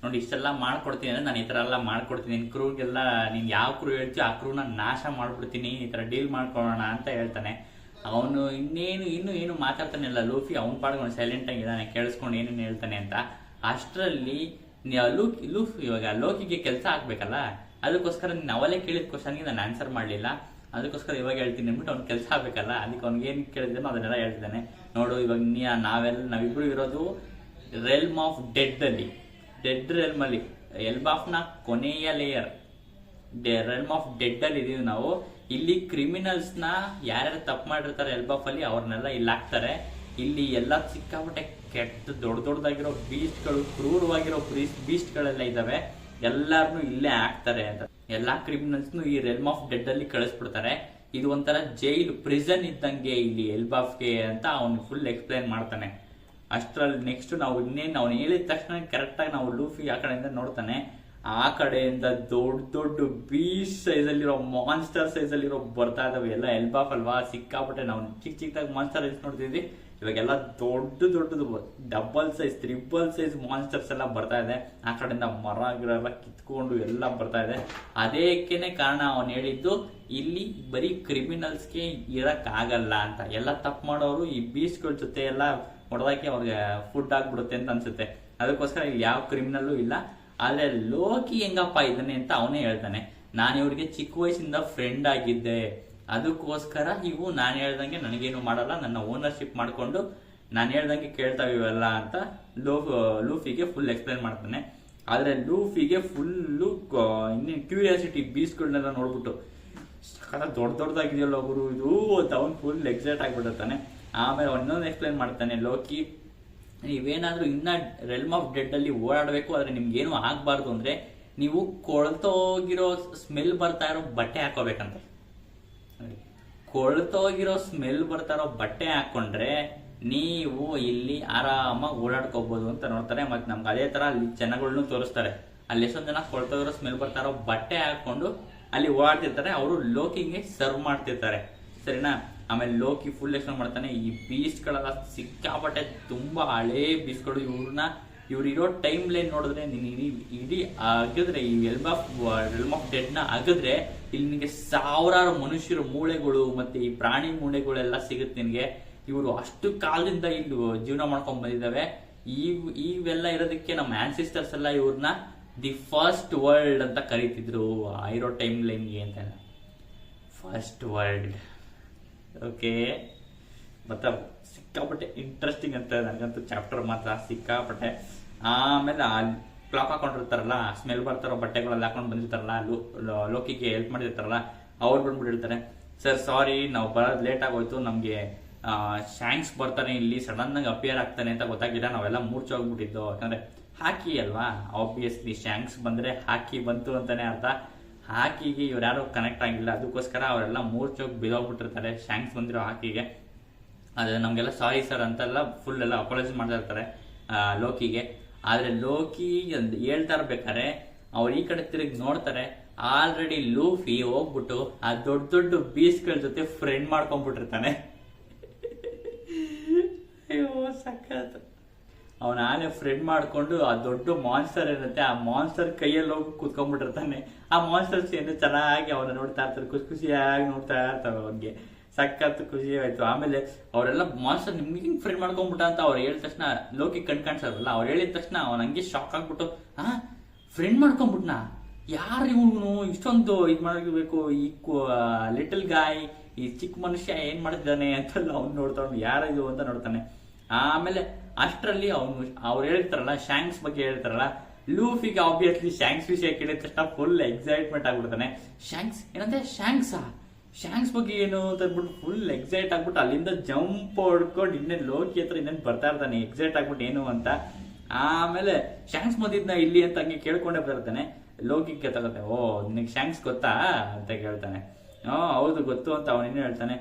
ನೋಡಿ, ಇಷ್ಟೆಲ್ಲ ಮಾಡ್ಕೊಡ್ತೀನಿ ಅಂದ್ರೆ ನಾನು ಈ ತರ ಎಲ್ಲ ಮಾಡ್ಕೊಡ್ತೀನಿ, ನಿನ್ ಕ್ರೂಗೆಲ್ಲ ನೀನ್ ಯಾವ ಕ್ರೂ ಹೇಳ್ತೀವಿ ಆ ಕ್ರೂನ ನಾಶ ಮಾಡ್ಬಿಡ್ತೀನಿ, ಈ ತರ ಡೀಲ್ ಮಾಡ್ಕೊಳ್ಳೋಣ ಅಂತ ಹೇಳ್ತಾನೆ. ಅವನು ಇನ್ನು ಏನು ಮಾತಾಡ್ತಾನಿಲ್ಲ ಲೂಫಿ. ಅವ್ನ ಪಾಡ್ಕೊಂಡು ಸೈಲೆಂಟ್ ಆಗಿದ್ದಾನೆ, ಕೇಳಿಸ್ಕೊಂಡು ಏನೇನು ಹೇಳ್ತಾನೆ ಅಂತ. ಅಷ್ಟರಲ್ಲಿ ಲೂಫಿ ಇವಾಗ ಲೋಕಿಗೆ ಕೆಲಸ ಆಗ್ಬೇಕಲ್ಲ, ಅದಕ್ಕೋಸ್ಕರ ನೀನು ಅವಲೇ ಕೇಳಿದ ಕ್ವಶನ್ಗೆ ನಾನು ಆನ್ಸರ್ ಮಾಡಲಿಲ್ಲ, ಅದಕ್ಕೋಸ್ಕರ ಇವಾಗ ಹೇಳ್ತೀನಿ ಅಂದ್ಬಿಟ್ಟು ಅವ್ನು ಕೆಲಸ ಆಗ್ಬೇಕಲ್ಲ, ಅದಕ್ಕೆ ಅವ್ನಿಗೆ ಏನು ಕೇಳಿದ್ದಾನೋ ಅದನ್ನೆಲ್ಲ ಹೇಳ್ತಿದ್ದಾನೆ. ನೋಡು, ಇವಾಗ ನಾವಿಬ್ರು ಇರೋದು ರೆಲ್ಮ್ ಆಫ್ ಡೆಡ್ ಅಲ್ಲಿ, ಡೆಡ್ ರೆಲ್ಮ್ ಅಲ್ಲಿ, ಎಲ್ಬಾಫ್ ನ ಕೊನೆಯ ಲೇಯರ್ ರೆಲ್ಮ್ ಆಫ್ ಡೆಡ್ ಅಲ್ಲಿ ಇದೀವಿ ನಾವು. ಇಲ್ಲಿ ಕ್ರಿಮಿನಲ್ಸ್ ನ ಯಾರ್ಯಾರು ತಪ್ಪು ಮಾಡಿರ್ತಾರೆ ಎಲ್ಬಾಫ್ ಅಲ್ಲಿ ಅವ್ರನ್ನೆಲ್ಲ ಇಲ್ಲಿ ಹಾಕ್ತಾರೆ. ಇಲ್ಲಿ ಎಲ್ಲ ಸಿಕ್ಕಾಪಟ್ಟೆ ಕೆಟ್ಟ ದೊಡ್ಡದಾಗಿರೋ ಬೀಸ್ಟ್ಗಳು, ಕ್ರೂರವಾಗಿರೋ ಬೀಸ್ಟ್ಗಳೆಲ್ಲ ಇದಾವೆ, ಎಲ್ಲಾರನು ಇಲ್ಲೇ ಹಾಕ್ತಾರೆ ಅಂತ. ಎಲ್ಲಾ ಕ್ರಿಮಿನಲ್ಸ್ನು ಈ ರೆಲ್ಮ್ ಆಫ್ ಡೆಡ್ ಅಲ್ಲಿ ಕಳಿಸ್ಬಿಡ್ತಾರೆ. ಇದು ಒಂಥರ ಜೈಲ್ ಪ್ರಿಸನ್ ಇದ್ದಂಗೆ ಇಲ್ಲಿ ಎಲ್ಬಾಫ್ಗೆ ಅಂತ ಅವನು ಫುಲ್ ಎಕ್ಸ್ಪ್ಲೈನ್ ಮಾಡ್ತಾನೆ. ಅಷ್ಟ್ರಲ್ಲಿ ನೆಕ್ಸ್ಟ್ ನಾವು ಅವ್ನು ಹೇಳಿದ ತಕ್ಷಣ ಕರೆಕ್ಟ್ ಆಗಿ ನಾವು ಲೂಫಿ ಆ ಕಡೆಯಿಂದ ನೋಡ್ತಾನೆ. ಆ ಕಡೆಯಿಂದ ದೊಡ್ಡ ಬೀಸ್ಟ್ ಸೈಜ್ ಅಲ್ಲಿರೋ ಮಾನ್ಸ್ಟರ್ ಸೈಜ್ ಅಲ್ಲಿರೋ ಬರ್ತಾ ಇದಾವೆ ಎಲ್ಲ ಎಲ್ಬಾಫ್ ಅಲ್ವಾ. ಸಿಕ್ಕಾಪಟ್ಟೆ ನಾವು ಚಿಕ್ಕದಾಗಿ ಮಾನ್ಸ್ಟರ್ ಸೈಜ್ ನೋಡ್ತಿದ್ವಿ, ಇವಾಗೆಲ್ಲ ದೊಡ್ಡದು double size, triple size monsters ಎಲ್ಲ ಬರ್ತಾ ಇದೆ. ಆ ಕಡೆಯಿಂದ ಮರ ಗಿಡ ಎಲ್ಲ ಕಿತ್ಕೊಂಡು ಎಲ್ಲ ಬರ್ತಾ ಇದೆ. ಅದಕ್ಕೇನೆ ಕಾರಣ ಅವನು ಹೇಳಿದ್ದು, ಇಲ್ಲಿ ಬರೀ ಕ್ರಿಮಿನಲ್ಸ್ಗೆ ಇರಕ್ ಆಗಲ್ಲ ಅಂತ. ಎಲ್ಲ ತಪ್ಪು ಮಾಡೋರು ಈ ಬೀಸ್ಟ್ಗಳ ಜೊತೆ ಎಲ್ಲ ಹೊಡೆದಾಕಿ ಅವ್ರಿಗೆ ಫುಡ್ ಆಗ್ಬಿಡುತ್ತೆ ಅಂತ ಅನ್ಸುತ್ತೆ. ಅದಕ್ಕೋಸ್ಕರ ಇಲ್ಲಿ ಯಾವ ಕ್ರಿಮಿನಲ್ಲು ಇಲ್ಲ. ಆದ್ರೆ ಲೋಕಿ ಹೆಂಗಪ್ಪ ಇದ್ದಾನೆ ಅಂತ ಅವನೇ ಹೇಳ್ತಾನೆ. ನಾನು ಇವ್ರಿಗೆ ಚಿಕ್ಕ ವಯಸ್ಸಿಂದ ಫ್ರೆಂಡ್ ಆಗಿದ್ದೆ, ಅದಕ್ಕೋಸ್ಕರ ಇವು ನಾನು ಹೇಳ್ದಂಗೆ ನನಗೇನು ಮಾಡಲ್ಲ, ನನ್ನ ಓನರ್ಶಿಪ್ ಮಾಡ್ಕೊಂಡು ನಾನು ಹೇಳ್ದಂಗೆ ಕೇಳ್ತಾವೆ ಇವೆಲ್ಲ ಅಂತ ಲೂಫಿಗೆ ಫುಲ್ ಎಕ್ಸ್ಪ್ಲೈನ್ ಮಾಡ್ತಾನೆ. ಆದ್ರೆ ಲೂಫಿಗೆ ಫುಲ್ಲು ಇನ್ನೇನು ಕ್ಯೂರಿಯಾಸಿಟಿ, ಬೀಸ್ಗಳನ್ನೆಲ್ಲ ನೋಡ್ಬಿಟ್ಟು ದೊಡ್ಡದಾಗಿದೆಯಲ್ಲ ಒಬ್ರು ಇದು ಅಂತ ಅವ್ನು ಫುಲ್ ಎಕ್ಸೈಟ್ ಆಗ್ಬಿಟ್ಟಿರ್ತಾನೆ. ಆಮೇಲೆ ಇನ್ನೊಂದು ಎಕ್ಸ್ಪ್ಲೈನ್ ಮಾಡ್ತಾನೆ ಲೋಕಿ, ನೀವೇನಾದ್ರೂ ಇನ್ನ ರೆಲ್ಮ್ ಆಫ್ ಡೆಡ್ ಅಲ್ಲಿ ಓಡಾಡಬೇಕು, ಆದ್ರೆ ನಿಮ್ಗೆ ಏನು ಆಗ್ಬಾರ್ದು ಅಂದ್ರೆ ನೀವು ಕೊಳ್ತೋಗಿರೋ ಸ್ಮೆಲ್ ಬರ್ತಾ ಇರೋ ಬಟ್ಟೆ ಹಾಕೋಬೇಕಂತೆ. ಕೊಳ್ತೋಗಿರೋ ಸ್ಮೆಲ್ ಬರ್ತಾ ಇರೋ ಬಟ್ಟೆ ಹಾಕೊಂಡ್ರೆ ನೀವು ಇಲ್ಲಿ ಆರಾಮಾಗಿ ಓಡಾಡ್ಕೋಬಹುದು ಅಂತ ನೋಡ್ತಾರೆ. ಮತ್ತೆ ನಮ್ಗೆ ಅದೇ ತರ ಅಲ್ಲಿ ಜನಗಳನ್ನೂ ತೋರಿಸ್ತಾರೆ. ಅಲ್ಲಿ ಎಷ್ಟೊಂದು ಜನ ಕೊಳ್ತೋಗಿರೋ ಸ್ಮೆಲ್ ಬರ್ತಾ ಇರೋ ಬಟ್ಟೆ ಹಾಕೊಂಡು ಅಲ್ಲಿ ಓಡಾಡ್ತಿರ್ತಾರೆ, ಅವರು ಲೋಕಿಗೆ ಸರ್ವ್ ಮಾಡ್ತಿರ್ತಾರೆ, ಸರಿನಾ. ಆಮೇಲೆ ಲೋಕಿ ಫುಲ್ ಎಕ್ಸ್ಪ್ಲೇನ್ ಮಾಡ್ತಾನೆ. ಈ ಬೀಸ್ಟ್ಗಳೆಲ್ಲ ಸಿಕ್ಕಾಪಟ್ಟೆ ತುಂಬಾ ಹಳೇ ಬೀಸ್ಟ್ಗಳು, ಇವ್ರು ಇರೋ ಟೈಮ್ ಲೈನ್ ನೋಡಿದ್ರೆ ನೀನು ಇಡೀ ಅಗಿದ್ರೆ ಈ ರೆಲ್ಮ್ ಆಫ್ ಡೆಡ್ ನ ಅಗಿದ್ರೆ ಇಲ್ಲಿ ನಿನಗೆ ಸಾವಿರಾರು ಮನುಷ್ಯರ ಮೂಳೆಗಳು ಮತ್ತೆ ಈ ಪ್ರಾಣಿ ಮೂಳೆಗಳೆಲ್ಲ ಸಿಗುತ್ತೆ ನಿನಗೆ. ಇವರು ಅಷ್ಟು ಕಾಲದಿಂದ ಇಲ್ಲಿ ಜೀವನ ಮಾಡ್ಕೊಂಡ್ ಬಂದಿದ್ದಾವೆ. ಇವೆಲ್ಲ ಇರೋದಕ್ಕೆ ನಮ್ಮ ಆನ್ಸಿಸ್ಟರ್ಸ್ ಎಲ್ಲ ಇವ್ರನ್ನ ದಿ ಫಸ್ಟ್ ವರ್ಲ್ಡ್ ಅಂತ ಕರೀತಿದ್ರು ಇರೋ ಟೈಮ್ ಲೈನ್ಗೆ ಅಂತ. First world, okay. ಮತ್ತೆ ಸಿಕ್ಕಾಪಟ್ಟೆ ಇಂಟ್ರೆಸ್ಟಿಂಗ್ ಅಂತ ನನಗಂತೂ ಚಾಪ್ಟರ್ ಮಾತ್ರ ಸಿಕ್ಕಾಪಟ್ಟೆ. ಆಮೇಲೆ ಕ್ಲಾಕ್ ಹಾಕೊಂಡಿರ್ತಾರಲ್ಲ, ಸ್ಮೆಲ್ ಬರ್ತಾರೋ ಬಟ್ಟೆಗಳೆಲ್ಲ ಹಾಕೊಂಡು ಬಂದಿರ್ತಾರಲ್ಲ, ಲೋಕಿಗೆ ಹೆಲ್ಪ್ ಮಾಡಿರ್ತಾರಲ್ಲ, ಅವ್ರು ಬಂದ್ಬಿಟ್ಟಿರ್ತಾರೆ, ಸರ್ ಸಾರಿ ನಾವು ಬರೋದು ಲೇಟ್ ಆಗೋಯ್ತು, ನಮಗೆ ಶಾಂಕ್ಸ್ ಬರ್ತಾನೆ ಇಲ್ಲಿ ಸಡನ್ ಆಗಿ ಅಪಿಯರ್ ಆಗ್ತಾನೆ ಅಂತ ಗೊತ್ತಾಗಿಲ್ಲ, ನಾವೆಲ್ಲ ಮೂರ್ಛೋಗ್ಬಿಟ್ಟಿದ್ದು. ಯಾಕಂದ್ರೆ ಹಾಕಿ ಅಲ್ವಾ, ಆಬ್ವಿಯಸ್ಲಿ ಶಾಂಕ್ಸ್ ಬಂದ್ರೆ ಹಾಕಿ ಬಂತು ಅಂತಾನೆ ಅರ್ಥ. ಹಾಕಿಗೆ ಇವ್ರು ಯಾರು ಕನೆಕ್ಟ್ ಆಗಿಲ್ಲ, ಅದಕ್ಕೋಸ್ಕರ ಅವರೆಲ್ಲ ಮೂರ್ಛೋಗಿ ಬಿದೋಗ್ಬಿಟ್ಟಿರ್ತಾರೆ ಶಾಂಕ್ಸ್ ಬಂದಿರೋ ಹಾಕಿಗೆ. ಆದ್ರೆ ನಮ್ಗೆಲ್ಲ ಸಾರಿ ಸರ್ ಅಂತೆಲ್ಲ ಫುಲ್ ಎಲ್ಲ ಅಪಾಲಜಿ ಮಾಡ್ತಾ ಇರ್ತಾರೆ ಲೋಕಿಗೆ. ಆದ್ರೆ ಲೋಕಿ ಹೇಳ್ತಾ ಇರ್ಬೇಕಾರೆ ಅವ್ರು ಈ ಕಡೆ ತಿರುಗಿ ನೋಡ್ತಾರೆ, ಆಲ್ರೆಡಿ ಲೂಫಿ ಹೋಗ್ಬಿಟ್ಟು ಆ ದೊಡ್ಡ ದೊಡ್ಡ ಬೀಸ್ಗಳ ಜೊತೆ ಫ್ರೆಂಡ್ ಮಾಡ್ಕೊಂಡ್ಬಿಟ್ಟಿರ್ತಾನೆ. ಅಯ್ಯೋ ಸಖತ್. ಅವನ ಆನೆ ಫ್ರೆಂಡ್ ಮಾಡ್ಕೊಂಡು ಆ ದೊಡ್ಡ ಮಾನ್ಸ್ಟರ್ ಏನತ್ತೆ, ಆ ಮಾನ್ಸ್ಟರ್ ಕೈಯಲ್ಲಿ ಹೋಗಿ ಕೂತ್ಕೊಂಡ್ಬಿಟ್ಟಿರ್ತಾನೆ. ಆ ಮಾನ್ಸ್ಟರ್ಸ್ ಏನು ಚೆನ್ನಾಗಿ ಅವನ ನೋಡ್ತಾ ಇರ್ತಾರೆ, ಖುಷಿಯಾಗಿ ನೋಡ್ತಾ ಇರ್ತಾರೆ. ಅವ್ನಿಗೆ ಸಖತ್ ಖುಷಿ ಆಯ್ತು. ಆಮೇಲೆ ಅವರೆಲ್ಲ ಮಾನ್ಸ್ಟರ್ ನಿಮ್ಗೆ ಹಿಂಗ್ ಫ್ರೆಂಡ್ ಮಾಡ್ಕೊಂಡ್ಬಿಟ್ಟ ಅಂತ ಅವ್ರು ಹೇಳಿದ ತಕ್ಷಣ ಲೋಕಿ ಕಾಣಿಸಲ್ಲ. ಅವ್ರು ಹೇಳಿದ ತಕ್ಷಣ ಅವನ ಹಂಗೆ ಶಾಕ್ ಆಗ್ಬಿಟ್ಟು, ಫ್ರೆಂಡ್ ಮಾಡ್ಕೊಂಡ್ಬಿಟ್ನಾ, ಯಾರು ಇವನು ಇಷ್ಟೊಂದು ಇದ್ ಮಾಡಿರ್ಬೇಕು, ಈ ಲಿಟಲ್ ಗಾಯ್, ಈ ಚಿಕ್ಕ ಮನುಷ್ಯ ಏನ್ ಮಾಡ್ತಿದ್ದಾನೆ ಅಂತೆಲ್ಲ ಅವ್ನು ನೋಡ್ತಾನೆ, ಯಾರಿದು ಅಂತ ನೋಡ್ತಾನೆ. ಆಮೇಲೆ ಅಷ್ಟರಲ್ಲಿ ಅವ್ರು ಹೇಳ್ತಾರಲ್ಲ ಶಾಂಕ್ಸ್ ಬಗ್ಗೆ ಹೇಳ್ತಾರಲ್ಲ, ಲೂಫಿಗೆ ಆಬ್ವಿಯಸ್ಲಿ ಶಾಂಕ್ಸ್ ವಿಷಯ ಕೇಳಿದ ತಕ್ಷಣ ಫುಲ್ ಎಕ್ಸೈಟ್ಮೆಂಟ್ ಆಗ್ಬಿಡ್ತಾನೆ. ಶಾಂಕ್ಸ್ ಏನಂದ್ರೆ ಶಾಂಕ್ಸ್ ಬಗ್ಗೆ ಏನು ಅಂತ ಅಂದ್ಬಿಟ್ಟು ಫುಲ್ ಎಕ್ಸೈಟ್ ಆಗ್ಬಿಟ್ಟು ಅಲ್ಲಿಂದ ಜಂಪ್ ಹೊಡ್ಕೊಂಡು ಇನ್ನೇನು ಲೋಕಿ ಹತ್ರ ಇನ್ನೇನು ಬರ್ತಾ ಇರ್ತಾನೆ ಎಕ್ಸೈಟ್ ಆಗ್ಬಿಟ್ಟು ಏನು ಅಂತ. ಆಮೇಲೆ ಶಾಂಕ್ಸ್ ಬಂದಿದ್ನ ಇಲ್ಲಿ ಅಂತ ಹಂಗೆ ಕೇಳ್ಕೊಂಡೇ ಬರ್ತಾನೆ. ಲೋಕಿಗೆ ತಗೋತೆ, ಓ ನಿನಗೆ ಶಾಂಕ್ಸ್ ಗೊತ್ತಾ ಅಂತ ಕೇಳ್ತಾನೆ. ಹೌದು ಗೊತ್ತು ಅಂತ ಅವನೇನು ಹೇಳ್ತಾನೆ.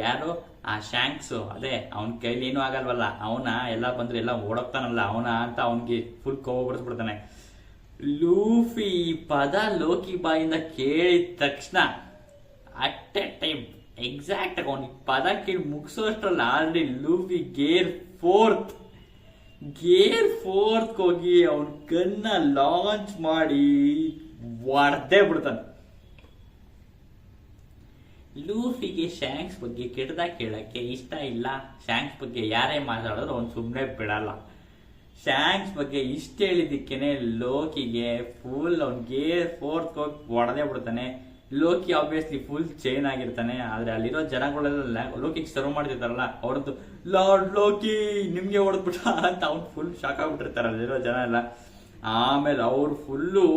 ಯಾರು ಆ ಶಾಂಕ್ಸ್, ಅದೇ ಅವನ ಕೈಲಿ ಏನೂ ಆಗಲ್ವಲ್ಲ, ಅವನ ಎಲ್ಲ ಬಂದ್ರೆ ಎಲ್ಲ ಓಡೋಗ್ತಾನಲ್ಲ ಅವನ ಅಂತ ಅವನ್ಗೆ ಫುಲ್ ಕೋವ ಬರ್ಸ್ಬಿಡ್ತಾನೆ. ಲೂಫಿ ಈ ಪದ ಲೋಕಿ ಬಾಯಿಂದ ಕೇಳಿದ ತಕ್ಷಣ ಅಟ್ ಎ ಟೈಮ್ ಎಕ್ಸಾಕ್ಟ್ ಆಗಿ ಅವನಿಗೆ ಪದ ಕೇಳಿ ಮುಗಿಸೋಷ್ಟ್ರಲ್ಲಿ ಆಲ್ರೆಡಿ ಲೂಫಿ ಗೇರ್ ಫೋರ್ತ್ ಹೋಗಿ ಅವನ ಗನ್ನ ಲಾಂಚ್ ಮಾಡಿ ಹೊಡೆದೇ ಬಿಡ್ತಾನೆ. ಲೂಫಿಗೆ ಶಾಂಕ್ಸ್ ಬಗ್ಗೆ ಕೆಟ್ಟದಾಗ ಕೇಳಕ್ಕೆ ಇಷ್ಟ ಇಲ್ಲ. ಶಾಂಕ್ಸ್ ಬಗ್ಗೆ ಯಾರೇ ಮಾತಾಡೋದು ಅವ್ನು ಸುಮ್ಮನೆ ಬಿಡಲ್ಲ. ಶಾಂಕ್ಸ್ ಬಗ್ಗೆ ಇಷ್ಟ ಹೇಳಿದ್ದಕ್ಕೇನೆ ಲೋಕಿಗೆ ಫುಲ್ ಅವ್ನಿಗೆ ಫೋರ್ತ್ ಹೋಗಿ ಹೊಡೆದೇ ಬಿಡ್ತಾನೆ. ಲೋಕಿ ಆಬ್ವಿಯಸ್ಲಿ ಫುಲ್ ಚೈನ್ ಆಗಿರ್ತಾನೆ. ಆದ್ರೆ ಅಲ್ಲಿರೋ ಜನಗಳೆಲ್ಲ ಲೋಕಿಗೆ ಸರ್ವ್ ಮಾಡ್ತಿರ್ತಾರಲ್ಲ, ಅವ್ರದ್ದು ಲಾರ್ಡ್ ಲೋಕಿ ನಿಮ್ಗೆ ಹೊಡೆದ್ಬಿಟ್ಟ ಅಂತ ಅವ್ನು ಫುಲ್ ಶಾಕ್ ಆಗ್ಬಿಟ್ಟಿರ್ತಾರೆ ಅಲ್ಲಿರೋ ಜನ ಎಲ್ಲ. ಆಮೇಲೆ ಅವ್ರು ಫುಲ್ಲು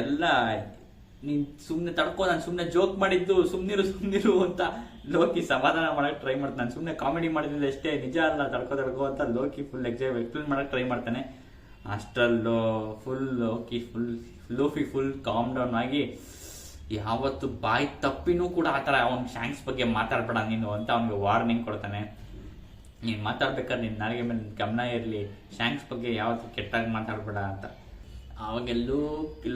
ಎಲ್ಲ ನೀನ್ ಸುಮ್ನೆ ತಡ್ಕೋ, ನಾನು ಸುಮ್ನೆ ಜೋಕ್ ಮಾಡಿದ್ದು, ಸುಮ್ನಿರು ಅಂತ ಲೋಕಿ ಸಮಾಧಾನ ಮಾಡಕ್ ಟ್ರೈ ಮಾಡ್ತಾನೆ. ನಾನು ಸುಮ್ನೆ ಕಾಮಿಡಿ ಮಾಡಿದ್ರೆ ಅಷ್ಟೇ, ನಿಜ ಅಲ್ಲ, ತಡ್ಕೋ ಅಂತ ಲೋಕಿ ಫುಲ್ ಎಕ್ಸ್ಪ್ಲೇನ್ ಮಾಡಕ್ ಟ್ರೈ ಮಾಡ್ತಾನೆ. ಅಷ್ಟಲ್ಲೂ ಲೂಫಿ ಫುಲ್ ಕಾಮ್ ಡೌನ್ ಆಗಿ, ಯಾವತ್ತು ಬಾಯಿ ತಪ್ಪಿನೂ ಕೂಡ ಆತರ ಅವ್ನ್ ಶಾಂಕ್ಸ್ ಬಗ್ಗೆ ಮಾತಾಡ್ಬೇಡ ನೀನು ಅಂತ ಅವ್ನಿಗೆ ವಾರ್ನಿಂಗ್ ಕೊಡ್ತಾನೆ. ನೀನ್ ಮಾತಾಡ್ಬೇಕಾದ್ರೆ ನಿನ್ ನಾಲಿಗೆ ಮೇಲೆ ಗಮನ ಇರ್ಲಿ, ಶಾಂಕ್ಸ್ ಬಗ್ಗೆ ಯಾವತ್ತು ಕೆಟ್ಟಾಗಿ ಮಾತಾಡ್ಬೇಡ ಅಂತ. ಅವಾಗ